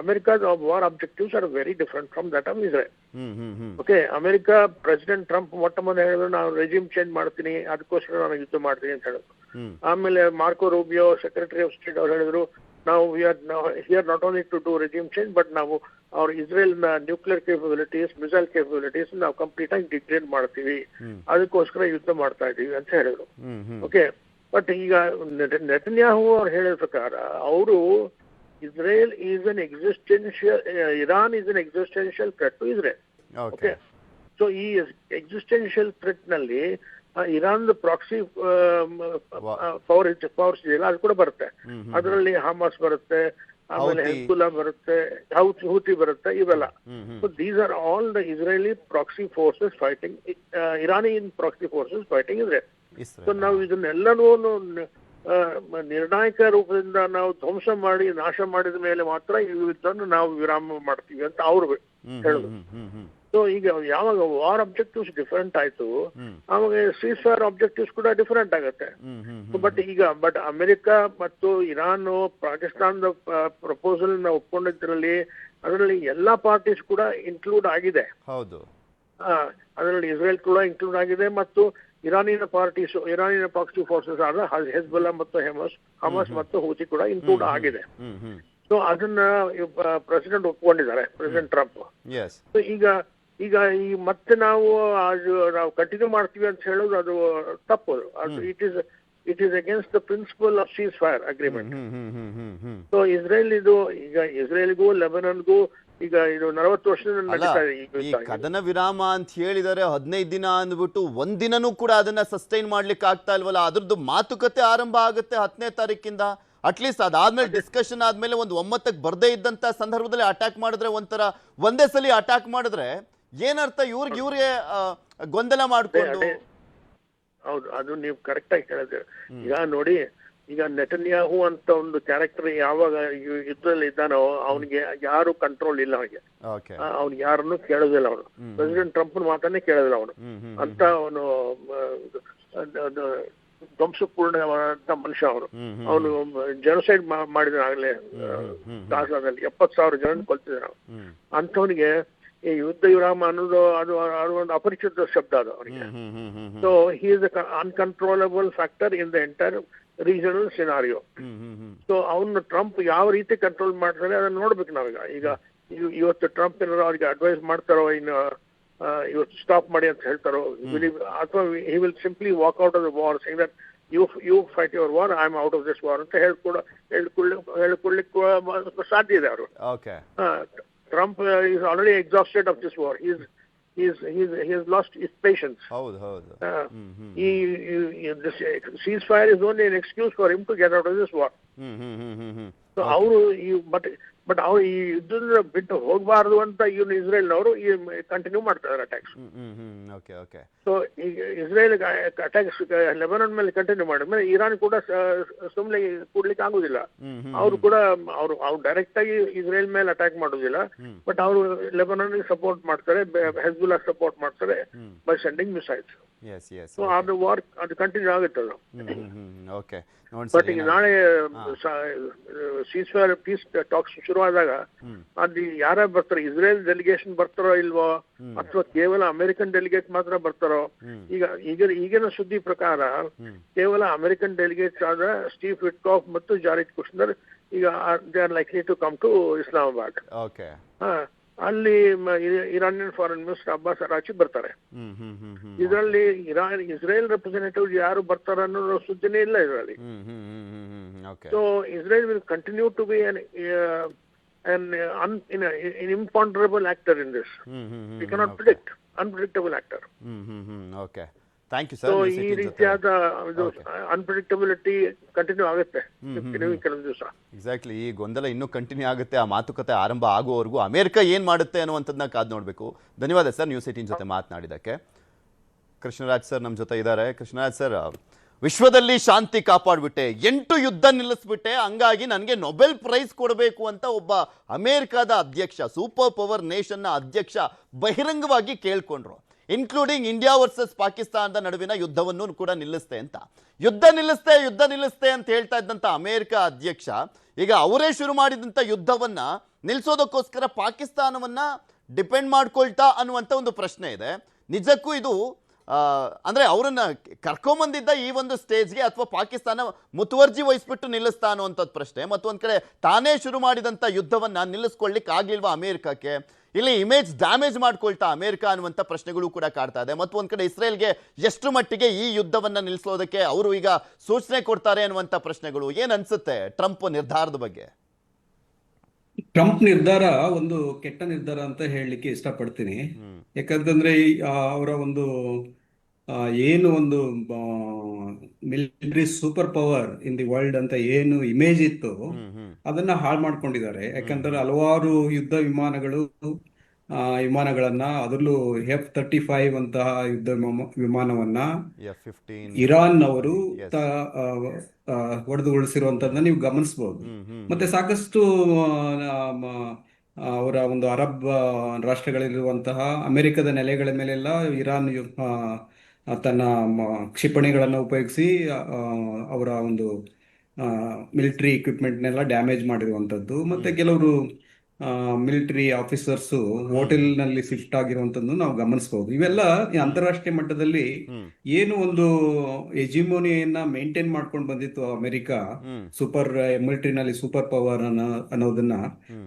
ಅಮೆರಿಕಾದ war objectives are very different from that of Israel. Okay, America president Trump ಮೊಟ್ಟ ಮೊದಲು ಹೇಳಿದ್ರು ನಾನು ರೆಜಿಮ್ ಚೇಂಜ್ ಮಾಡ್ತೀನಿ, ಅದಕ್ಕೋಸ್ಕರ ನಾನು ಯುದ್ಧ ಮಾಡ್ತೀನಿ ಅಂತ ಹೇಳಿದ್ರು. ಆಮೇಲೆ Marco Rubio secretary of state ಅವ್ರು ಹೇಳಿದ್ರು ನಾವು here not only to do regime change but ನಾವು ಅವ್ರ ಇಸ್ರೇಲ್ ನ ನ್ಯೂಕ್ಲಿಯರ್ ಕೇಪಬಿಲಿಟೀಸ್ ಮಿಸೈಲ್ ಕೇಪಬಿಲಿಟೀಸ್ ನಾವು ಕಂಪ್ಲೀಟ್ ಆಗಿ ಡಿಗ್ರೇಡ್ ಮಾಡ್ತೀವಿ, ಅದಕ್ಕೋಸ್ಕರ ಯುದ್ಧ ಮಾಡ್ತಾ ಇದೀವಿ ಅಂತ ಹೇಳಿದ್ರು. ಓಕೆ, ಬಟ್ ಈಗ ನೆತನ್ಯಾಹು ಅವ್ರು ಹೇಳಿದ ಪ್ರಕಾರ ಅವರು Israel is an existential, Iran is an existential threat to Israel. Okay, so ಈ ಎಕ್ಸಿಸ್ಟೆನ್ಷಿಯಲ್ ಥ್ರೆಟ್ ನಲ್ಲಿ ಇರಾನ್ ಪ್ರಾಕ್ಸಿ ಪವರ್ಸ್ ಇದೆಯಲ್ಲ ಅದು ಕೂಡ ಬರುತ್ತೆ. ಅದರಲ್ಲಿ ಹಮಾಸ್ ಬರುತ್ತೆ, ಆಮೇಲೆ ಹೆಜ್ಬುಲ್ಲಾ ಬರುತ್ತೆ, ಹೌತಿ ಬರುತ್ತೆ, ಇವೆಲ್ಲ. So these are all the Israeli proxy forces fighting, Iranian proxy forces fighting Israel. So ನಾವು ಇದನ್ನೆಲ್ಲನೂ ನಿರ್ಣಾಯಕ ರೂಪದಿಂದ ನಾವು ಧ್ವಂಸ ಮಾಡಿ ನಾಶ ಮಾಡಿದ ಮೇಲೆ ಮಾತ್ರ ಈ ಯುದ್ಧವನ್ನು ನಾವು ವಿರಾಮ ಮಾಡ್ತೀವಿ ಅಂತ ಅವ್ರು ಹೇಳಿದ್ರು. ಸೊ ಈಗ ಯಾವಾಗ ವಾರ್ ಅಬ್ಜೆಕ್ಟಿವ್ಸ್ ಡಿಫರೆಂಟ್ ಆಯ್ತು ಆವಾಗ ಸೀಸ್ ಫೈರ್ ಅಬ್ಜೆಕ್ಟಿವ್ಸ್ ಕೂಡ ಡಿಫರೆಂಟ್ ಆಗುತ್ತೆ. ಬಟ್ ಅಮೆರಿಕ ಮತ್ತು ಇರಾನ್ ಪಾಕಿಸ್ತಾನದ ಪ್ರಪೋಸಲ್ ನ ಒಪ್ಕೊಂಡಿದ್ರಲ್ಲಿ ಅದರಲ್ಲಿ ಎಲ್ಲಾ ಪಾರ್ಟೀಸ್ ಕೂಡ ಇನ್ಕ್ಲೂಡ್ ಆಗಿದೆ. ಹೌದು, ಅದರಲ್ಲಿ ಇಸ್ರೇಲ್ ಕೂಡ ಇನ್ಕ್ಲೂಡ್ ಆಗಿದೆ ಮತ್ತು ಇರಾನಿನ ಪಾರ್ಟೀಸ್, ಇರಾನಿನ ಪ್ರಾಕ್ಸಿ ಫೋರ್ಸಸ್ ಆದ ಹೆಜ್ಬುಲ್ಲಾ ಮತ್ತು ಹಮಾಸ್ ಮತ್ತು ಹೂತಿ ಕೂಡ ಇನ್ಕ್ಲೂಡ್ ಆಗಿದೆ. ಸೊ ಅದನ್ನ ಪ್ರೆಸಿಡೆಂಟ್ ಒಪ್ಕೊಂಡಿದ್ದಾರೆ, ಪ್ರೆಸಿಡೆಂಟ್ ಟ್ರಂಪ್. ಸೊ ಈಗ ಈ ಮತ್ತೆ ನಾವು ಕಂಟಿನ್ಯೂ ಮಾಡ್ತೀವಿ ಅಂತ ಹೇಳೋದು ಅದು ತಪ್ಪು. ಅದು it is against the principle of ceasefire agreement. So Israel ಇದು ಈಗ ಇಸ್ರೇಲ್ಗೂ ಲೆಬನನ್ಗೂ ಈಗ ಇದು 40 ವರ್ಷದಿಂದ ನಡೀತಾ ಇದೆ. ಈ ಕದನ ವಿರಾಮ ಅಂತ ಹೇಳಿದರೆ 15 ದಿನ ಅಂದ್ಬಿಟ್ಟು ಒಂದಿನನೂ ಕೂಡ ಅದನ್ನ ಸಸ್ಟೈನ್ ಮಾಡ್ಲಿಕ್ಕೆ ಆಗ್ತಾ ಇಲ್ವಲ್ಲ. ಅದ್ರದ್ದು ಮಾತುಕತೆ ಆರಂಭ ಆಗುತ್ತೆ 10ನೇ ತಾರೀಕಿಂದ. ಅಟ್ಲೀಸ್ಟ್ ಅದಾದ್ಮೇಲೆ ಡಿಸ್ಕಷನ್ ಆದ್ಮೇಲೆ ಒಂದು ಒಮ್ಮತಕ್ಕೆ ಬರ್ದೇ ಇದ್ದಂತ ಸಂದರ್ಭದಲ್ಲಿ ಅಟ್ಯಾಕ್ ಮಾಡಿದ್ರೆ ಒಂದೇ ಸಲ ಅಟ್ಯಾಕ್ ಮಾಡಿದ್ರೆ ಏನರ್ಥ? ಇವ್ರಿಗೆ ಗೊಂದಲ ಮಾಡ್ಕೊಂಡು. ಹೌದು, ಅದು ನೀವು ಕರೆಕ್ಟ್ ಆಗಿ ಹೇಳಿದ್ರೆ. ಈಗ ನೋಡಿ, ಈಗ ನೆತನ್ಯಾಹು ಅಂತ ಒಂದು ಕ್ಯಾರೆಕ್ಟರ್ ಯಾವಾಗ ಯುದ್ಧದಲ್ಲಿ ಇದ್ದಾನೋ ಅವನಿಗೆ ಯಾರು ಕಂಟ್ರೋಲ್ ಇಲ್ಲ. ಅವ್ನಿಗೆ ಯಾರನ್ನು ಕೇಳೋದಿಲ್ಲ. ಅವನು ಪ್ರೆಸಿಡೆಂಟ್ ಟ್ರಂಪ್ ಮಾತನ್ನೇ ಕೇಳೋದಿಲ್ಲ. ಅವನು ಅಂತ ಅವನು ಧ್ವಂಸಪೂರ್ಣವಾದಂತ ಮನುಷ್ಯ. ಅವನು ಜನಸೈಡ್ ಮಾಡಿದ ಆಗ್ಲೇ ಗಾಜಾದಲ್ಲಿ 70,000 ಜನ ಕೊಲ್ತಿದ್ದಾನೆ. ಅಂಥವನಿಗೆ ಈ ಯುದ್ಧ ವಿರಾಮ ಅನ್ನೋದು ಅದು ಒಂದು ಅಪರಿಚಿತ ಶಬ್ದ ಅದು ಅವನಿಗೆ. So he is uncontrollable factor in the entire regional scenario. So ಅವನು ಟ್ರಂಪ್ ಯಾವ ರೀತಿ ಕಂಟ್ರೋಲ್ ಮಾಡ್ತಾರೆ ಅದನ್ನ ನೋಡ್ಬೇಕು ನಾವೀಗ. ಈಗ ಇವತ್ತು ಟ್ರಂಪ್ ಏನಾದ್ರು ಅವ್ರಿಗೆ ಅಡ್ವೈಸ್ ಮಾಡ್ತಾರೋ, ಇನ್ನು ಇವತ್ತು ಸ್ಟಾಪ್ ಮಾಡಿ ಅಂತ ಹೇಳ್ತಾರೋ, ಅಥವಾ he will simply walk out of the war saying that you fight your war, I am out of this war ಅಂತ ಹೇಳ್ಕೊಳ್ಳಿಕ್ಕೆ ಸಾಧ್ಯ ಇದೆ ಅವರು. Trump is already exhausted of this war. He has lost his patience. This ceasefire is only an excuse for him to get out of this war. So but ಅವ್ರು ಈ ಯುದ್ಧದ ಬಿಟ್ಟು ಹೋಗಬಾರದು ಅಂತ ಇವನು ಇಸ್ರೇಲ್ನವರು ಕಂಟಿನ್ಯೂ ಮಾಡ್ತಾರೆ ಅಟ್ಯಾಕ್ಸ್. ಸೊ ಈಗ ಇಸ್ರೇಲ್ ಅಟ್ಯಾಕ್ಸ್ ಲೆಬನಾನ್ ಮೇಲೆ ಕಂಟಿನ್ಯೂ ಮಾಡಿದ್ಮೇಲೆ ಇರಾನ್ ಕೂಡ ಸುಮ್ಮನೆ ಕೂಡ್ಲಿಕ್ಕೆ ಆಗುದಿಲ್ಲ. ಅವರು ಕೂಡ ಅವ್ರು ಡೈರೆಕ್ಟ್ ಆಗಿ ಇಸ್ರೇಲ್ ಮೇಲೆ ಅಟ್ಯಾಕ್ ಮಾಡೋದಿಲ್ಲ, ಬಟ್ ಅವರು ಲೆಬನಾನ್ ಸಪೋರ್ಟ್ ಮಾಡ್ತಾರೆ, ಹೆಜ್ಬುಲ್ಲಾ ಸಪೋರ್ಟ್ ಮಾಡ್ತಾರೆ ಬೈ ಸೆಂಡಿಂಗ್ ಮಿಸೈಲ್ಸ್. ಸೊ ಅದು ವಾರ್ ಅದು ಕಂಟಿನ್ಯೂ ಆಗುತ್ತೆ. ಬಟ್ ಈಗ ನಾಳೆ ಸೀಸ್ಫೈರ್ ಪೀಸ್ ಟಾಕ್ಸ್ ಶುರುವಾದಾಗ ಅಲ್ಲಿ ಯಾರ್ಯಾರು ಬರ್ತಾರೆ, ಇಸ್ರೇಲ್ ಡೆಲಿಗೇಷನ್ ಬರ್ತಾರೋ ಇಲ್ವೋ ಅಥವಾ ಕೇವಲ ಅಮೆರಿಕನ್ ಡೆಲಿಗೇಟ್ ಮಾತ್ರ ಬರ್ತಾರೋ? ಈಗಿನ ಸುದ್ದಿ ಪ್ರಕಾರ ಕೇವಲ ಅಮೆರಿಕನ್ ಡೆಲಿಗೇಟ್ಸ್ ಆದ ಸ್ಟೀವ್ ವಿಟ್ಕಾಫ್ ಮತ್ತು ಜಾರಿದ್ ಕುಶ್ನರ್ ಈಗ they are likely to come to Islamabad. ಅಲ್ಲಿ Iranian foreign minister Abbas Araghchi ಬರ್ತಾರೆ. ಇದರಲ್ಲಿ ಇಸ್ರೇಲ್ ರೆಪ್ರೆಸೆಂಟೇಟಿವ್ ಯಾರು ಬರ್ತಾರೆ ಅನ್ನೋ ಸುದ್ದಿನೇ ಇಲ್ಲ ಇದರಲ್ಲಿ. So Israel will continue to be an imponderable actor in this. We cannot predict. Unpredictable actor. Thank you sir. So ಈ ರೀತಿಯಾದ ಅನ್ಪ್ರೆಡಿಕ್ಟಬಿಲಿಟಿ ಕಂಟಿನ್ಯೂ ಆಗುತ್ತೆ ಕೆಲವು ದಿವಸ. ಎಕ್ಸಾಕ್ಟ್ಲಿ, ಈ ಗೊಂದಲ ಇನ್ನೂ ಕಂಟಿನ್ಯೂ ಆಗುತ್ತೆ. ಆ ಮಾತುಕತೆ ಆರಂಭ ಆಗುವವರೆಗೂ ಅಮೆರಿಕ ಏನ್ ಮಾಡುತ್ತೆ ಅನ್ನುವಂಥದ್ದನ್ನ ಕಾದು ನೋಡಬೇಕು. ಧನ್ಯವಾದ ಸರ್ ನ್ಯೂಸ್ 18 ಜೊತೆ ಮಾತನಾಡಿದ್ದಕ್ಕೆ. ಕೃಷ್ಣರಾಜ್ ಸರ್ ನಮ್ಮ ಜೊತೆ ಇದ್ದಾರೆ. ಕೃಷ್ಣರಾಜ್ ಸರ್, ವಿಶ್ವದಲ್ಲಿ ಶಾಂತಿ ಕಾಪಾಡ್ಬಿಟ್ಟೆ, 8 ಯುದ್ಧ ನಿಲ್ಲಿಸ್ಬಿಟ್ಟೆ, ಹಂಗಾಗಿ ನನಗೆ ನೊಬೆಲ್ ಪ್ರೈಸ್ ಕೊಡಬೇಕು ಅಂತ ಒಬ್ಬ ಅಮೆರಿಕದ ಅಧ್ಯಕ್ಷ, ಸೂಪರ್ ಪವರ್ ನೇಷನ್ನ ಅಧ್ಯಕ್ಷ ಬಹಿರಂಗವಾಗಿ ಕೇಳ್ಕೊಂಡ್ರು. ಇನ್ಕ್ಲೂಡಿಂಗ್ ಇಂಡಿಯಾ ವರ್ಸಸ್ ಪಾಕಿಸ್ತಾನದ ನಡುವಿನ ಯುದ್ಧವನ್ನು ಕೂಡ ನಿಲ್ಲಿಸ್ತೆ ಅಂತ. ಯುದ್ಧ ನಿಲ್ಲಿಸ್ತೆ ಅಂತ ಹೇಳ್ತಾ ಇದ್ದಂತ ಅಮೆರಿಕ ಅಧ್ಯಕ್ಷ ಈಗ ಅವರೇ ಶುರು ಮಾಡಿದಂತ ಯುದ್ಧವನ್ನ ನಿಲ್ಲಿಸೋದಕ್ಕೋಸ್ಕರ ಪಾಕಿಸ್ತಾನವನ್ನ ಡಿಪೆಂಡ್ ಮಾಡ್ಕೊಳ್ತಾ ಅನ್ನುವಂಥ ಒಂದು ಪ್ರಶ್ನೆ ಇದೆ. ನಿಜಕ್ಕೂ ಇದು ಅಂದ್ರೆ ಅವರನ್ನ ಕರ್ಕೊಂಬಂದಿದ್ದ ಈ ಒಂದು ಸ್ಟೇಜ್ಗೆ ಅಥವಾ ಪಾಕಿಸ್ತಾನ ಮುತುವರ್ಜಿ ವಹಿಸ್ಬಿಟ್ಟು ನಿಲ್ಲಿಸ್ತಾ ಅನ್ನುವಂಥದ್ದು ಪ್ರಶ್ನೆ. ಮತ್ತೊಂದು ಕಡೆ ತಾನೇ ಶುರು ಮಾಡಿದಂಥ ಯುದ್ಧವನ್ನ ನಿಲ್ಲಿಸ್ಕೊಳ್ಳಿಕ್ಕೆ ಆಗ್ಲಿಲ್ವಾ ಅಮೆರಿಕಕ್ಕೆ? ಇಲ್ಲಿ ಇಮೇಜ್ ಡ್ಯಾಮೇಜ್ ಮಾಡ್ಕೊಳ್ತಾ ಅಮೆರಿಕ ಅನ್ನುವಂಥ ಪ್ರಶ್ನೆಗಳು ಕೂಡ ಕಾಡ್ತಾ ಇದೆ. ಮತ್ತು ಒಂದ್ ಕಡೆ ಇಸ್ರೇಲ್ಗೆ ಎಷ್ಟು ಮಟ್ಟಿಗೆ ಈ ಯುದ್ಧವನ್ನ ನಿಲ್ಲಿಸೋದಕ್ಕೆ ಅವರು ಈಗ ಸೂಚನೆ ಕೊಡ್ತಾರೆ ಅನ್ನುವಂಥ ಪ್ರಶ್ನೆಗಳು. ಏನ್ ಅನ್ಸುತ್ತೆ ಟ್ರಂಪ್ ನಿರ್ಧಾರದ ಬಗ್ಗೆ? ಟ್ರಂಪ್ ನಿರ್ಧಾರ ಒಂದು ಕೆಟ್ಟ ನಿರ್ಧಾರ ಅಂತ ಹೇಳಲಿಕ್ಕೆ ಇಷ್ಟಪಡ್ತೀನಿ. ಯಾಕಂತಂದ್ರೆ ಅವರ ಒಂದು ಏನು ಒಂದು military super power in the world ಅಂತ ಏನು ಇಮೇಜ್ ಇತ್ತು ಅದನ್ನ ಹಾಳು ಮಾಡ್ಕೊಂಡಿದ್ದಾರೆ. ಯಾಕಂದ್ರೆ ಹಲವಾರು ಯುದ್ಧ ವಿಮಾನಗಳನ್ನ ಅದರಲ್ಲೂ F-35 ಅಂತಹ ಯುದ್ಧ ವಿಮಾನವನ್ನ ಇರಾನ್ ಅವರು ಹೊಡೆದು ಉಳಿಸಿರುವಂತದನ್ನ ನೀವು ಗಮನಿಸಬಹುದು. ಮತ್ತೆ ಸಾಕಷ್ಟು ಅವರ ಒಂದು ಅರಬ್ ರಾಷ್ಟ್ರಗಳಲ್ಲಿರುವಂತಹ ಅಮೆರಿಕದ ನೆಲೆಗಳ ಮೇಲೆಲ್ಲ ಇರಾನ್ ತನ್ನ ಕ್ಷಿಪಣಿಗಳನ್ನು ಉಪಯೋಗಿಸಿ ಅವರ ಒಂದು ಮಿಲಿಟರಿ ಇಕ್ವಿಪ್ಮೆಂಟ್ನೆಲ್ಲ ಡ್ಯಾಮೇಜ್ ಮಾಡಿರುವಂಥದ್ದು. ಮತ್ತೆ ಕೆಲವರು ಮಿಲಿಟರಿ ಆಫೀಸರ್ಸ್ ಹೋಟೆಲ್ ನಲ್ಲಿ ಶಿಫ್ಟ್ ಆಗಿರುವಂತದ್ದು ನಾವು ಗಮನಿಸಬಹುದು. ಇವೆಲ್ಲ ಈ ಅಂತಾರಾಷ್ಟ್ರೀಯ ಮಟ್ಟದಲ್ಲಿ ಏನು ಒಂದು ಎಜಿಮೋನಿಯನ್ನ ಮೇಂಟೈನ್ ಮಾಡ್ಕೊಂಡು ಬಂದಿತ್ತು ಅಮೆರಿಕ, ಸೂಪರ್ ಮಿಲಿಟರಿನಲ್ಲಿ ಸೂಪರ್ ಪವರ್ ಅನ್ನೋದನ್ನ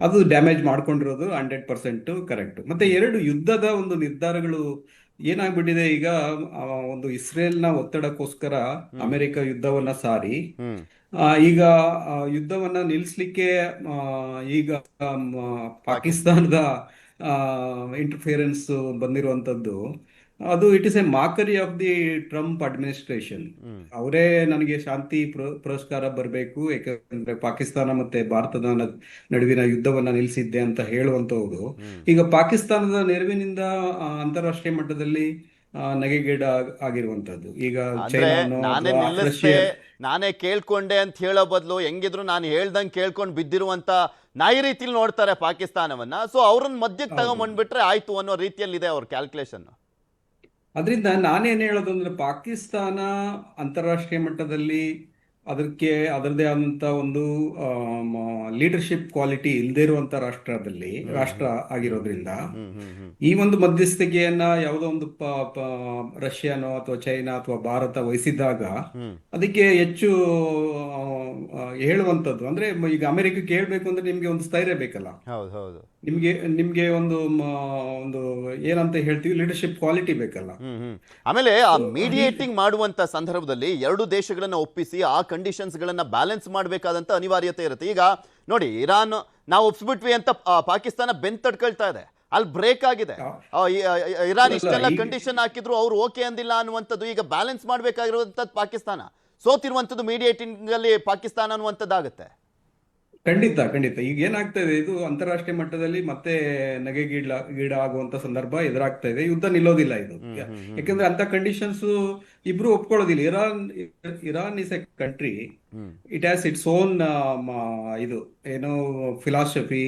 ಅದು ಡ್ಯಾಮೇಜ್ ಮಾಡ್ಕೊಂಡಿರೋದು 100% ಕರೆಕ್ಟ್. ಮತ್ತೆ ಎರಡು ಯುದ್ಧದ ಒಂದು ನಿರ್ಧಾರಗಳು ಏನಾಗ್ಬಿಟ್ಟಿದೆ ಈಗ, ಒಂದು ಇಸ್ರೇಲ್ನ ಒತ್ತಡಕ್ಕೋಸ್ಕರ ಅಮೆರಿಕ ಯುದ್ಧವನ್ನ ಸಾರಿ ಈಗ ಯುದ್ಧವನ್ನ ನಿಲ್ಲಿಸ್ಲಿಕ್ಕೆ ಈಗ ಪಾಕಿಸ್ತಾನದ ಇಂಟರ್ಫಿಯರೆನ್ಸ್ ಬಂದಿರುವಂತದ್ದು ಅದು it is A ಮಾಕರಿ of the Trump administration. ಅವರೇ ನನಗೆ ಶಾಂತಿ ಪುರಸ್ಕಾರ ಬರಬೇಕು ಯಾಕಂದ್ರೆ ಪಾಕಿಸ್ತಾನ ಮತ್ತೆ ಭಾರತದ ನಡುವಿನ ಯುದ್ಧವನ್ನ ನಿಲ್ಲಿಸಿದ್ದೆ ಅಂತ ಹೇಳುವಂತವ್ರು ಈಗ ಪಾಕಿಸ್ತಾನದ ನೆರವಿನಿಂದ ಅಂತಾರಾಷ್ಟ್ರೀಯ ಮಟ್ಟದಲ್ಲಿ ನಗೆಗೇಡ ಆಗಿರುವಂತದ್ದು. ಈಗ ನಾನೇ ಕೇಳ್ಕೊಂಡೆ ಅಂತ ಹೇಳೋ ಬದಲು ಹೆಂಗಿದ್ರು ನಾನು ಹೇಳ್ದಂಗೆ ಕೇಳ್ಕೊಂಡು ಬಿದ್ದಿರುವಂತ ನಾಯಿ ರೀತಿಲಿ ನೋಡ್ತಾರೆ ಪಾಕಿಸ್ತಾನವನ್ನ. ಸೊ ಅವ್ರನ್ನ ಮಧ್ಯಕ್ಕೆ ತಗೊಂಡ್ಬಿಟ್ರೆ ಆಯ್ತು ಅನ್ನೋ ರೀತಿಯಲ್ಲಿದೆ ಅವ್ರ ಕ್ಯಾಲ್ಕುಲೇಷನ್. ಅದರಿಂದ ನಾನೇನ್ ಹೇಳೋದು ಅಂದ್ರೆ ಪಾಕಿಸ್ತಾನ ಅಂತಾರಾಷ್ಟ್ರೀಯ ಮಟ್ಟದಲ್ಲಿ ಅದರದೇ ಆದಂತ ಒಂದು ಲೀಡರ್ಶಿಪ್ ಕ್ವಾಲಿಟಿ ಇಲ್ಲದೆ ಇರುವಂತ ರಾಷ್ಟ್ರ ಆಗಿರೋದ್ರಿಂದ ಈ ಒಂದು ಮಧ್ಯಸ್ಥಿಕೆಯನ್ನ ಯಾವುದೋ ಒಂದು ರಷ್ಯಾನೋ ಅಥವಾ ಚೈನಾ ಅಥವಾ ಭಾರತ ವಹಿಸಿದಾಗ ಅದಕ್ಕೆ ಹೆಚ್ಚು ಹೇಳುವಂತದ್ದು ಅಂದ್ರೆ ಈಗ ಅಮೆರಿಕಕ್ಕೆ ಹೇಳ್ಬೇಕು ಅಂದ್ರೆ ನಿಮ್ಗೆ ಒಂದು ಸ್ಥೈರ್ಯ ಬೇಕಲ್ಲ, ನಿಮ್ಗೆ ಒಂದು ಏನಂತ ಹೇಳ್ತೀವಿ ಲೀಡರ್ಶಿಪ್ ಕ್ವಾಲಿಟಿ ಬೇಕಲ್ಲ. ಆಮೇಲೆ ಆ ಮೀಡಿಯೇಟಿಂಗ್ ಮಾಡುವಂತ ಸಂದರ್ಭದಲ್ಲಿ ಎರಡು ದೇಶಗಳನ್ನ ಒಪ್ಪಿಸಿ ಆ ಕಂಡೀಷನ್ಸ್ ಗಳನ್ನ ಬ್ಯಾಲೆನ್ಸ್ ಮಾಡಬೇಕಾದಂತ ಅನಿವಾರ್ಯತೆ ಇರುತ್ತೆ. ಈಗ ನೋಡಿ, ಇರಾನ್ ನಾವು ಒಪ್ಸ್ಬಿಟ್ವಿ ಅಂತ ಪಾಕಿಸ್ತಾನ ಬೆನ್ ತಡ್ಕೊಳ್ತಾ ಇದೆ, ಅಲ್ಲಿ ಬ್ರೇಕ್ ಆಗಿದೆ. ಇರಾನ್ ಇಷ್ಟೆಲ್ಲ ಕಂಡೀಷನ್ ಹಾಕಿದ್ರು ಅವ್ರು ಓಕೆ ಅಂದಿಲ್ಲ ಅನ್ನುವಂಥದ್ದು ಈಗ ಬ್ಯಾಲೆನ್ಸ್ ಮಾಡ್ಬೇಕಾಗಿರುವಂತದ್ದು ಪಾಕಿಸ್ತಾನ. ಸೋತಿರುವಂತದ್ದು ಮೀಡಿಯೇಟಿಂಗ್ ಅಲ್ಲಿ ಪಾಕಿಸ್ತಾನ ಅನ್ನುವಂಥದ್ದಾಗುತ್ತೆ. ಖಂಡಿತ ಈಗ ಏನಾಗ್ತಾ ಇದೆ, ಇದು ಅಂತಾರಾಷ್ಟ್ರೀಯ ಮಟ್ಟದಲ್ಲಿ ಮತ್ತೆ ನಗೆಗೀಡ ಆಗುವಂತ ಸಂದರ್ಭ ಎದುರಾಗ್ತಾ ಇದೆ. ಯುದ್ಧ ನಿಲ್ಲೋದಿಲ್ಲ ಇದು, ಯಾಕಂದ್ರೆ ಅಂತ ಕಂಡೀಷನ್ಸ್ ಇಬ್ರು ಒಪ್ಕೊಳ್ಳೋದಿಲ್ಲ. Iran is a country, it has its own ಇದು ಏನೋ ಫಿಲಾಸಫಿ,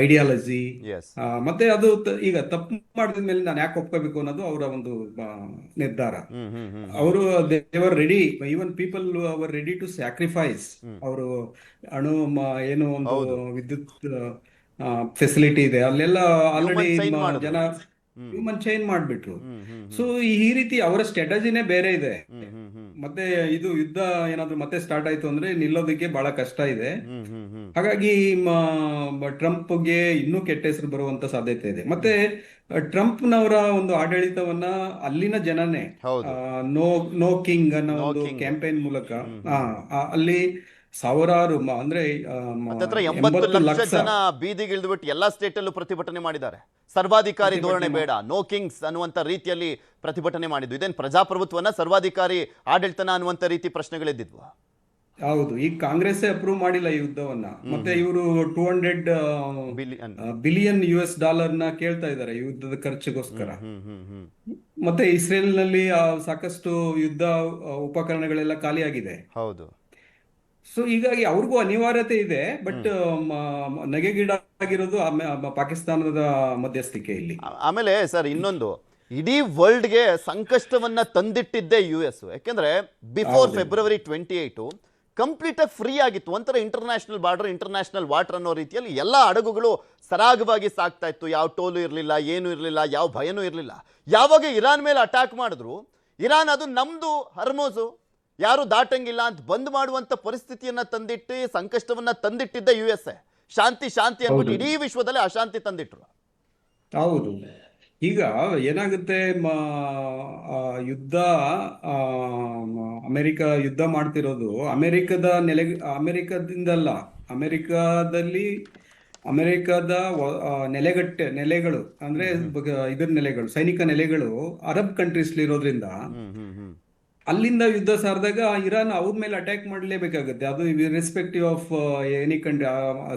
ಐಡಿಯಾಲಜಿ. ಮತ್ತೆ ಅದು ಈಗ ತಪ್ಪು ಮಾಡಿದ ಮೇಲೆ ನಾನು ಯಾಕೆ ಒಪ್ಕೋಬೇಕು ಅನ್ನೋದು ಅವರ ಒಂದು ನಿರ್ಧಾರ. ಅವರು they are ready, even people are ready to sacrifice. ಅವರು ಅಣು ಏನು ಒಂದು ವಿದ್ಯುತ್ ಫೆಸಿಲಿಟಿ ಇದೆ ಅಲ್ಲೆಲ್ಲ ಆಲ್ರೆಡಿ ಜನ ಹ್ಯೂಮನ್ ಚೇಂಜ್ ಮಾಡ್ಬಿಟ್ರು. ಸೊ ಈ ರೀತಿ ಅವರ ಸ್ಟ್ರಾಟಜಿನೇ ಬೇರೆ ಇದೆ. ಮತ್ತೆ ಇದು ಯುದ್ಧ ಏನಾದ್ರು ಮತ್ತೆ ಸ್ಟಾರ್ಟ್ ಆಯ್ತು ಅಂದ್ರೆ ನಿಲ್ಲೋದಕ್ಕೆ ಬಹಳ ಕಷ್ಟ ಇದೆ. ಹಾಗಾಗಿ ಟ್ರಂಪ್ಗೆ ಇನ್ನೂ ಕೆಟ್ಟ ಹೆಸರು ಬರುವಂತ ಸಾಧ್ಯತೆ ಇದೆ. ಮತ್ತೆ ಟ್ರಂಪ್ನವರ ಒಂದು ಆಡಳಿತವನ್ನ ಅಲ್ಲಿನ ಜನನೇ ನೋ ಕಿಂಗ್ ಅನ್ನೋ ಒಂದು ಕ್ಯಾಂಪೇನ್ ಮೂಲಕ ಅಲ್ಲಿ ಸಾವಿರಾರು ಅಂದ್ರೆ 80 ಲಕ್ಷ ಜನ ಬೀದಿಗಿಳಿದ್ಬಿಟ್ಟು ಎಲ್ಲಾ ಸ್ಟೇಟ್ ಅಲ್ಲೂ ಪ್ರತಿಭಟನೆ ಮಾಡಿದ್ದಾರೆ. ಸರ್ವಾಧಿಕಾರಿ ಧೋರಣೆ ಬೇಡ, ನೋ ಕಿಂಗ್ಸ್ ಅನ್ನುವಂತ ರೀತಿಯಲ್ಲಿ ಪ್ರತಿಭಟನೆ ಮಾಡಿದ್ವು. ಇದೇನು ಪ್ರಜಾಪ್ರಭುತ್ವನ ಸರ್ವಾಧಿಕಾರಿ ಆಡಳಿತನ ಅನ್ನುವಂತ ರೀತಿ ಪ್ರಶ್ನೆಗಳಿದ್ದಿದ್ವಾ? ಹೌದು, ಈಗ ಕಾಂಗ್ರೆಸ್ ಅಪ್ರೂವ್ ಮಾಡಿಲ್ಲ ಈ ಯುದ್ಧವನ್ನ. ಮತ್ತೆ ಇವರು $200 ಬಿಲಿಯನ್ ನ ಕೇಳ್ತಾ ಇದ್ದಾರೆ ಯುದ್ಧದ ಖರ್ಚಿಗೋಸ್ಕರ. ಮತ್ತೆ ಇಸ್ರೇಲ್ ನಲ್ಲಿ ಸಾಕಷ್ಟು ಯುದ್ಧ ಉಪಕರಣಗಳೆಲ್ಲ ಖಾಲಿಯಾಗಿದೆ. ಹೌದು. ಸೊ ಹೀಗಾಗಿ ಅವ್ರಿಗೂ ಅನಿವಾರ್ಯತೆ ಇದೆ. ಬಟ್ ನಗೆಗೀಡಾಗಿರೋದು ಪಾಕಿಸ್ತಾನದ ಮಧ್ಯಸ್ಥಿಕೆಯಲ್ಲಿ. ಆಮೇಲೆ ಸರ್ ಇನ್ನೊಂದು, ಇಡೀ ವರ್ಲ್ಡ್ಗೆ ಸಂಕಷ್ಟವನ್ನ ತಂದಿಟ್ಟಿದ್ದೇ US. ಯಾಕೆಂದ್ರೆ ಬಿಫೋರ್ ಫೆಬ್ರವರಿ 28 ಕಂಪ್ಲೀಟ್ ಆಗಿ ಫ್ರೀ ಆಗಿತ್ತು, ಒಂಥರ ಇಂಟರ್ನ್ಯಾಷನಲ್ ಬಾರ್ಡರ್, ಇಂಟರ್ನ್ಯಾಷನಲ್ ವಾಟರ್ ಅನ್ನೋ ರೀತಿಯಲ್ಲಿ ಎಲ್ಲ ಹಡಗುಗಳು ಸರಾಗವಾಗಿ ಸಾಗ್ತಾ ಇತ್ತು. ಯಾವ ಟೋಲು ಇರಲಿಲ್ಲ, ಏನು ಇರಲಿಲ್ಲ, ಯಾವ ಭಯನೂ ಇರಲಿಲ್ಲ. ಯಾವಾಗ ಇರಾನ್ ಮೇಲೆ ಅಟ್ಯಾಕ್ ಮಾಡಿದ್ರು, ಇರಾನ್ ಅದು ನಮ್ದು ಹರ್ಮೋಸು, ಯಾರು ದಾಟಂಗಿಲ್ಲ ಅಂತ ಬಂದ್ ಮಾಡುವಂತ ಪರಿಸ್ಥಿತಿಯನ್ನ ತಂದಿಟ್ಟು ಸಂಕಷ್ಟವನ್ನ ತಂದಿಟ್ಟಿದ್ದ US. ಶಾಂತಿ ಶಾಂತಿ ಅಂದ್ಬಿಟ್ಟು ಇಡೀ ವಿಶ್ವದಲ್ಲಿ ಅಶಾಂತಿ ತಂದಿಟ್ರು. ಹೌದು. ಈಗ ಏನಾಗುತ್ತೆ, ಯುದ್ಧ, ಆ, ಅಮೆರಿಕ ಯುದ್ಧ ಮಾಡ್ತಿರೋದು ಅಮೆರಿಕದಿಂದಲ್ಲ, ಅಮೆರಿಕದಲ್ಲಿ ಅಮೆರಿಕದ ನೆಲೆಗಳು ಅಂದ್ರೆ ಇದ್ರ ನೆಲೆಗಳು, ಸೈನಿಕ ನೆಲೆಗಳು ಅರಬ್ ಕಂಟ್ರೀಸ್ ಇರೋದ್ರಿಂದ ಅಲ್ಲಿಂದ ಯುದ್ಧ ಸಾರಿದಾಗ ಇರಾನ್ ಅವ್ರ ಮೇಲೆ ಅಟ್ಯಾಕ್ ಮಾಡಲೇಬೇಕಾಗುತ್ತೆ. ಅದು respective of any country,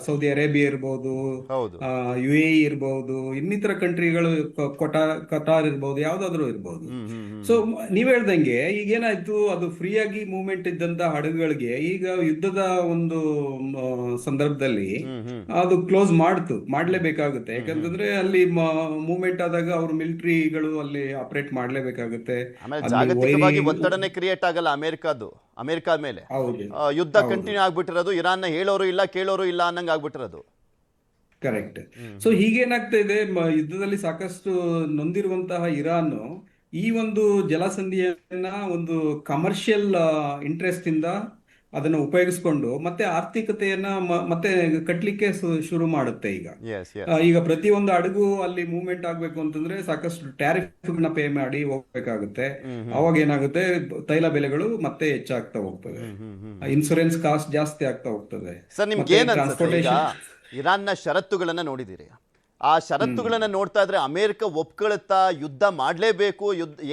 Saudi Arabia ಇರ್ಬೋದು, ಹೌದು. UAE ಇರ್ಬೋದು, ಇನ್ನಿತರ ಕಂಟ್ರಿಗಳು, ಕತಾರ್ ಇರ್ಬೋದು, ಯಾವ್ದಾದ್ರು ಇರ್ಬೋದು. ಸೊ ನೀವ್ ಹೇಳ್ದಂಗೆ ಈಗ ಏನಾಯ್ತು, ಅದು ಫ್ರೀ ಆಗಿ ಮೂವ್ಮೆಂಟ್ ಇದ್ದಂತ ಹಡಗುಗಳಿಗೆ ಈಗ ಯುದ್ಧದ ಒಂದು ಸಂದರ್ಭದಲ್ಲಿ ಅದು ಕ್ಲೋಸ್ ಮಾಡ್ಲೇಬೇಕಾಗುತ್ತೆ. ಯಾಕಂತಂದ್ರೆ ಅಲ್ಲಿ ಮೂವ್ಮೆಂಟ್ ಆದಾಗ ಅವ್ರ ಮಿಲಿಟರಿಗಳು ಅಲ್ಲಿ ಆಪರೇಟ್ ಮಾಡ್ಲೇಬೇಕಾಗುತ್ತೆ. ಆಮೇಲೆ ಅಲ್ಲಿ ಜಾಗತಿಕವಾಗಿ ವೈರಿ ಒತ್ತಡನೆ ಕ್ರಿಯೇಟ್ ಆಗಲ್ಲ ಅಮೆರಿಕದ ಮೇಲೆ. ಹೌದು ಯುದ್ಧ ಕಂಟಿನ್ಯೂ ಆಗ್ಬಿಟ್ಟಿರೋದು, ಇರಾನ್ನ ಹೇಳೋರು ಇಲ್ಲ ಕೇಳೋರು ಇಲ್ಲ ಅನ್ನಂಗ್ ಆಗ್ಬಿಟ್ಟಿರೋದು. ಕರೆಕ್ಟ್. ಸೊ ಹೀಗೇನಾಗ್ತಾ ಇದೆ, ಯುದ್ಧದಲ್ಲಿ ಸಾಕಷ್ಟು ನೊಂದಿರುವಂತಹ ಇರಾನ್ ಈ ಒಂದು ಜಲಸಂಧಿಯನ್ನ ಒಂದು ಕಮರ್ಷಿಯಲ್ ಇಂಟ್ರೆಸ್ಟ್ ಇಂದ ಅದನ್ನ ಉಪಯೋಗಿಸ್ಕೊಂಡು ಮತ್ತೆ ಆರ್ಥಿಕತೆಯನ್ನ ಮತ್ತೆ ಕಟ್ಲಿಕ್ಕೆ ಶುರು ಮಾಡುತ್ತೆ. ಈಗ ಪ್ರತಿಯೊಂದು ಹಡಗು ಅಲ್ಲಿ ಮೂವ್ಮೆಂಟ್ ಆಗ್ಬೇಕು ಅಂತಂದ್ರೆ ಸಾಕಷ್ಟು ಟ್ಯಾರಿಫ್ ಪೇ ಮಾಡಿ ಹೋಗ್ಬೇಕಾಗುತ್ತೆ. ಅವಾಗ ಏನಾಗುತ್ತೆ, ತೈಲ ಬೆಲೆಗಳು ಮತ್ತೆ ಹೆಚ್ಚಾಗ್ತಾ ಹೋಗ್ತದೆ, ಇನ್ಸೂರೆನ್ಸ್ ಕಾಸ್ಟ್ ಜಾಸ್ತಿ ಆಗ್ತಾ ಹೋಗ್ತದೆ. ಸರ್, ನಿಮ್ಗೆ ಏನ್ ಅನ್ಸುತ್ತೆ, ಈಗ ಇರಾನ್ನ ಷರತ್ತುಗಳನ್ನ ನೋಡಿದಿರಿ, ಆ ಷರತ್ತುಗಳನ್ನ ನೋಡ್ತಾ ಇದ್ರೆ ಅಮೆರಿಕ ಒಪ್ಕೊಳುತ್ತಾ ಯುದ್ಧ ಮಾಡಲೇಬೇಕು,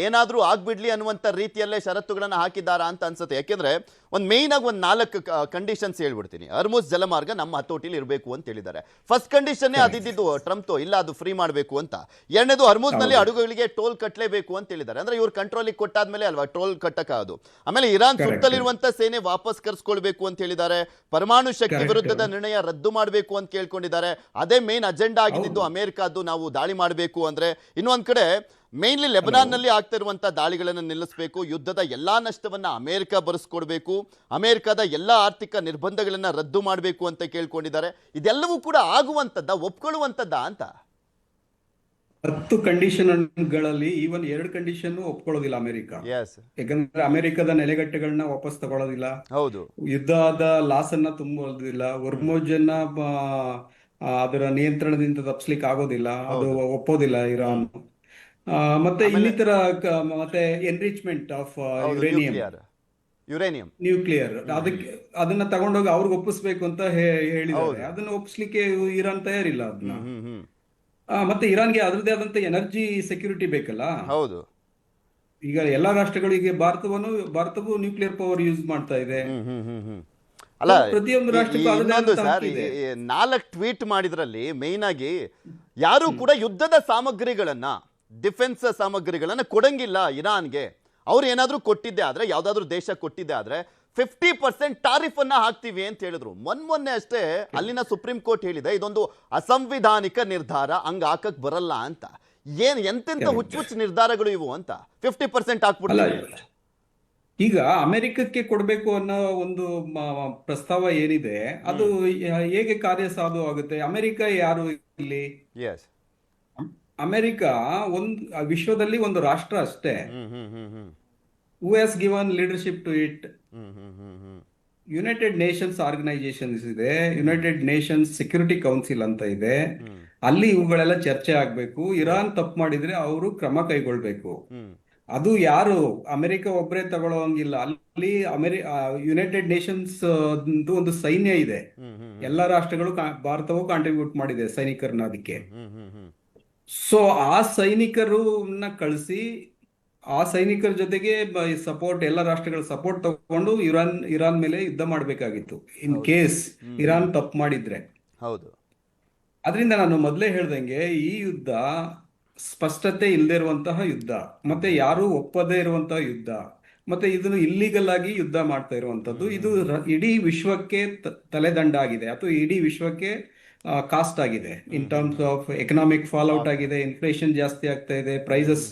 ಏನಾದ್ರೂ ಆಗ್ಬಿಡ್ಲಿ ಅನ್ನುವಂಥ ರೀತಿಯಲ್ಲೇ ಷರತ್ತುಗಳನ್ನ ಹಾಕಿದ್ದಾರಾ ಅಂತ ಅನ್ಸುತ್ತೆ? ಯಾಕೆಂದ್ರೆ ಒಂದು ಮೇಯ್ನ್ ಆಗಿ ಒಂದು 4 ಕಂಡೀಷನ್ಸ್ ಹೇಳ್ಬಿಡ್ತೀನಿ. ಹರ್ಮುಜ್ ಜಲಮಾರ್ಗ ನಮ್ಮ ಹತೋಟಿಲಿ ಇರಬೇಕು ಅಂತ ಹೇಳಿದ್ದಾರೆ. ಫಸ್ಟ್ ಕಂಡೀಷನ್ನೇ ಅದಿದ್ದು ಟ್ರಂಪ್ ಇಲ್ಲ, ಅದು ಫ್ರೀ ಮಾಡಬೇಕು ಅಂತ. ಎರಡನೇದು, ಹರ್ಮುಜ್ ನಲ್ಲಿ ಹಡಗುಗಳಿಗೆ ಟೋಲ್ ಕಟ್ಟಲೇಬೇಕು ಅಂತ ಹೇಳಿದ್ದಾರೆ. ಅಂದ್ರೆ ಇವ್ರು ಕಂಟ್ರೋಲಿಗೆ ಕೊಟ್ಟಾದ್ಮೇಲೆ ಅಲ್ವಾ ಟೋಲ್ ಕಟ್ಟಕ್ಕಾಗೋದು. ಆಮೇಲೆ ಇರಾನ್ ಸುತ್ತಲಿರುವಂತ ಸೇನೆ ವಾಪಸ್ ಕರ್ಸ್ಕೊಳ್ಬೇಕು ಅಂತ ಹೇಳಿದ್ದಾರೆ. ಪರಮಾಣು ಶಕ್ತಿ ವಿರುದ್ಧದ ನಿರ್ಣಯ ರದ್ದು ಮಾಡಬೇಕು ಅಂತ ಕೇಳ್ಕೊಂಡಿದ್ದಾರೆ. ಅದೇ ಮೇನ್ ಅಜೆಂಡಾ ಆಗಿದ್ದು ಅಮೆರಿಕದ್ದು, ನಾವು ದಾಳಿ ಮಾಡಬೇಕು ಅಂದ್ರೆ. ಇನ್ನೊಂದ್ ಕಡೆ ಮೇನ್ಲಿ ಲೆಬನಾನ್ನಲ್ಲಿ ಆಗ್ತಾ ಇರುವಂತಹ ದಾಳಿಗಳನ್ನು ನಿಲ್ಲಿಸಬೇಕು, ಯುದ್ಧದ ಎಲ್ಲಾ ನಷ್ಟವನ್ನ ಅಮೆರಿಕ ಭರಿಸ್ಕೊಡ್ಬೇಕು, ಅಮೆರಿಕದ ಎಲ್ಲಾ ಆರ್ಥಿಕ ನಿರ್ಬಂಧಗಳನ್ನ ರದ್ದು ಮಾಡಬೇಕು ಅಂತ ಕೇಳ್ಕೊಂಡಿದ್ದಾರೆ. ಇದೆಲ್ಲವೂ ಕೂಡ ಆಗುವಂತದ್ದ, ಒಪ್ಕೊಳ್ಳುವಂತದ್ದ ಅಂತ? 10 ಕಂಡೀಷನ್ಗಳಲ್ಲಿ ಈವನ್ 2 ಕಂಡೀಷನ್ ಒಪ್ಕೊಳ್ಳೋದಿಲ್ಲ ಅಮೆರಿಕ. ಯಾಕಂದ್ರೆ ಅಮೆರಿಕದ ನೆಲೆಗಟ್ಟೆಗಳನ್ನ ವಾಪಸ್ ತಗೊಳ್ಳೋದಿಲ್ಲ, ಹೌದು, ಯುದ್ಧದ ಲಾಸ್ ಅನ್ನ ತುಂಬೋದಿಲ್ಲ, ಹೊರ್ಮುಜನ್ನ ಅದರ ನಿಯಂತ್ರಣದಿಂದ ತಪ್ಪಿಸ್ಲಿಕ್ಕೆ ಆಗೋದಿಲ್ಲ, ಅದು ಒಪ್ಪೋದಿಲ್ಲ ಇರಾನ್. ಮತ್ತೆ ಇನ್ನಿತರ ಮತ್ತೆ ಎನ್ರಿಚ್ಮೆಂಟ್ ಆಫ್ ಯುರೇನಿಯಂ, ನ್ಯೂಕ್ಲಿಯರ್, ಅದನ್ನ ತಗೊಂಡೋಗಿ ಅವ್ರಿಗೆ ಒಪ್ಪಿಸ್ಬೇಕು ಅಂತ ಹೇಳಿದ್ದಾರೆ. ಅದನ್ನ ಒಪ್ಪಿಸ್ಲಿಕ್ಕೆ ಇರಾನ್ ತಯಾರಿಲ್ಲ ಅದನ್ನ. ಮತ್ತೆ ಇರಾನ್ಗೆ ಅದರದೇ ಆದಂತ ಎನರ್ಜಿ ಸೆಕ್ಯೂರಿಟಿ ಬೇಕಲ್ಲ. ಹೌದು, ಈಗ ಎಲ್ಲಾ ರಾಷ್ಟ್ರಗಳಿಗೆ ಭಾರತವು ನ್ಯೂಕ್ಲಿಯರ್ ಪವರ್ ಯೂಸ್ ಮಾಡ್ತಾ ಇದೆ. ಅಲ್ಲ, ಪ್ರತಿಯೊಂದು ರಾಷ್ಟ್ರಕ್ಕೂ ಇನ್ನೊಂದು ಸರ್, 4 ಟ್ವೀಟ್ ಮಾಡಿದ್ರಲ್ಲಿ ಮೇನ್ ಆಗಿ ಯಾರು ಕೂಡ ಯುದ್ಧದ ಸಾಮಗ್ರಿಗಳನ್ನ, ಡಿಫೆನ್ಸ್ ಸಾಮಗ್ರಿಗಳನ್ನ ಕೊಡಂಗಿಲ್ಲ ಇರಾನ್ಗೆ. ಅವ್ರು ಏನಾದ್ರೂ ಕೊಟ್ಟಿದ್ದೆ ಆದ್ರೆ, ಯಾವ್ದಾದ್ರು ದೇಶ ಕೊಟ್ಟಿದ್ದೆ ಆದ್ರೆ 50% ಟಾರಿಫ್ ಅನ್ನ ಹಾಕ್ತೀವಿ ಅಂತ ಹೇಳಿದ್ರು. ಮೊನ್ನೆ ಅಷ್ಟೇ ಅಲ್ಲಿನ ಸುಪ್ರೀಂ ಕೋರ್ಟ್ ಹೇಳಿದೆ, ಇದೊಂದು ಅಸಂವಿಧಾನಿಕ ನಿರ್ಧಾರ, ಹಂಗ ಹಾಕಕ್ ಬರಲ್ಲ ಅಂತ. ಎಂತೆಂತ ಹುಚ್ಚುಚ್ಚು ನಿರ್ಧಾರಗಳು ಇವು ಅಂತ 50% ಹಾಕ್ಬಿಡ್ತಾರೆ. ಈಗ ಅಮೆರಿಕಕ್ಕೆ ಕೊಡಬೇಕು ಅನ್ನೋ ಒಂದು ಪ್ರಸ್ತಾವ ಏನಿದೆ, ಅದು ಹೇಗೆ ಕಾರ್ಯಸಾಧು ಆಗುತ್ತೆ? ಅಮೆರಿಕ ಯಾರು ಇಲ್ಲಿ? ಅಮೆರಿಕ ವಿಶ್ವದಲ್ಲಿ ಒಂದು ರಾಷ್ಟ್ರ ಅಷ್ಟೇ. Who has given leadership to it? United Nations organisations ಇದೆ, ಯುನೈಟೆಡ್ ನೇಷನ್ಸ್ ಸೆಕ್ಯೂರಿಟಿ ಕೌನ್ಸಿಲ್ ಅಂತ ಇದೆ. ಅಲ್ಲಿ ಇವುಗಳೆಲ್ಲ ಚರ್ಚೆ ಆಗ್ಬೇಕು. ಇರಾನ್ ತಪ್ಪು ಮಾಡಿದ್ರೆ ಅವರು ಕ್ರಮ ಕೈಗೊಳ್ಬೇಕು. ಅದು ಯಾರು ಅಮೆರಿಕ ಒಬ್ಬರೇ ತಗೊಳ್ಳೋಂಗಿಲ್ಲ. ಅಲ್ಲಿ ಯುನೈಟೆಡ್ ನೇಷನ್ಸ್ ಒಂದು ಸೈನ್ಯ ಇದೆ, ಎಲ್ಲ ರಾಷ್ಟ್ರಗಳು, ಭಾರತವು ಕಾಂಟ್ರಿಬ್ಯೂಟ್ ಮಾಡಿದೆ ಸೈನಿಕರನ್ನ ಅದಕ್ಕೆ. ಸೊ ಆ ಸೈನಿಕರನ್ನ ಕಳಿಸಿ, ಆ ಸೈನಿಕರ ಜೊತೆಗೆ ಸಪೋರ್ಟ್, ಎಲ್ಲ ರಾಷ್ಟ್ರಗಳ ಸಪೋರ್ಟ್ ತಗೊಂಡು ಇರಾನ್ ಮೇಲೆ ಯುದ್ಧ ಮಾಡಬೇಕಾಗಿತ್ತು, ಇನ್ ಕೇಸ್ ಇರಾನ್ ತಪ್ಪು ಮಾಡಿದ್ರೆ. ಹೌದು. ಅದರಿಂದ ನಾನು ಮೊದಲೇ ಹೇಳ್ದಂಗೆ ಈ ಯುದ್ಧ ಸ್ಪಷ್ಟತೆ ಇಲ್ಲದೆ ಇರುವಂತಹ ಯುದ್ಧ, ಮತ್ತೆ ಯಾರು ಒಪ್ಪದೇ ಇರುವಂತಹ ಯುದ್ಧ. ಮತ್ತೆ ಇದನ್ನು ಇಲ್ಲಿಗಲ್ ಆಗಿ ಯುದ್ಧ ಮಾಡ್ತಾ ಇರುವಂತದ್ದು. ಇದು ಇಡೀ ವಿಶ್ವಕ್ಕೆ ತಲೆದಂಡ ಆಗಿದೆ, ಅಥವಾ ಇಡೀ ವಿಶ್ವಕ್ಕೆ ಕಾಸ್ಟ್ ಆಗಿದೆ. In terms of economic fall out ಆಗಿದೆ, ಇನ್ಫ್ಲೇಷನ್ ಜಾಸ್ತಿ ಆಗ್ತಾ ಇದೆ, ಪ್ರೈಸಸ್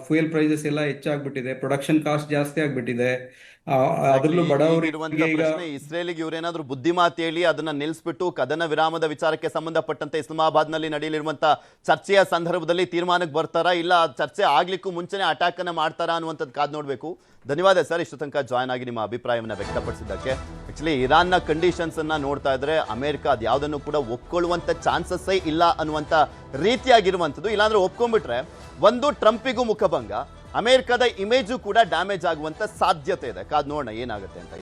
ಫ್ಯೂಯಲ್ ಪ್ರೈಸಸ್ ಎಲ್ಲ ಹೆಚ್ಚಾಗ್ಬಿಟ್ಟಿದೆ, ಪ್ರೊಡಕ್ಷನ್ ಕಾಸ್ಟ್ ಜಾಸ್ತಿ ಆಗ್ಬಿಟ್ಟಿದೆ. ಅದ್ರಲ್ಲೂ ಇರುವಂತ ಬಡವರಿಗೆ ಈಗ ಪ್ರಶ್ನೆ, ಇಸ್ರೇಲಿಗೆ ಇವ್ರೇನಾದ್ರೂ ಬುದ್ಧಿಮಾತು ಹೇಳಿ ಅದನ್ನ ನಿಲ್ಲಿಸ್ಬಿಟ್ಟು ಕದನ ವಿರಾಮದ ವಿಚಾರಕ್ಕೆ ಸಂಬಂಧಪಟ್ಟಂತೆ ಇಸ್ಲಾಮಾಬಾದ್ ನಲ್ಲಿ ನಡೆಯಲಿರುವಂತ ಚರ್ಚೆಯ ಸಂದರ್ಭದಲ್ಲಿ ತೀರ್ಮಾನಕ್ಕೆ ಬರ್ತಾರಾ, ಇಲ್ಲ ಚರ್ಚೆ ಆಗ್ಲಿಕ್ಕೂ ಮುಂಚೆನೆ ಅಟ್ಯಾಕ್ ಅನ್ನ ಮಾಡ್ತಾರಾ ಅನ್ನುವಂಥದ್ದು ಕಾದ್ ನೋಡ್ಬೇಕು. ಧನ್ಯವಾದ ಸರ್, ಇಷ್ಟು ತನಕ ಜಾಯ್ನ್ ಆಗಿ ನಿಮ್ಮ ಅಭಿಪ್ರಾಯವನ್ನ ವ್ಯಕ್ತಪಡಿಸಿದ್ದಕ್ಕೆ. ಆಕ್ಚುಲಿ ಇರಾನ್ನ ಕಂಡೀಷನ್ಸ್ ಅನ್ನ ನೋಡ್ತಾ ಇದ್ರೆ ಅಮೆರಿಕ ಅದು ಯಾವುದನ್ನು ಕೂಡ ಒಪ್ಕೊಳ್ಳುವಂತ ಚಾನ್ಸಸ್ಸೇ ಇಲ್ಲ ಅನ್ನುವಂತ ರೀತಿಯಾಗಿರುವಂಥದ್ದು. ಇಲ್ಲಾಂದ್ರೆ ಒಪ್ಕೊಂಡ್ಬಿಟ್ರೆ ಒಂದು ಟ್ರಂಪಿಗೂ ಮುಖಭಂಗ, ಅಮೆರಿಕದ ಇಮೇಜು ಕೂಡ ಡ್ಯಾಮೇಜ್ ಆಗುವಂತ ಸಾಧ್ಯತೆ ಇದೆ. ಕಾದ್ ನೋಡೋಣ ಏನಾಗುತ್ತೆ ಅಂತ.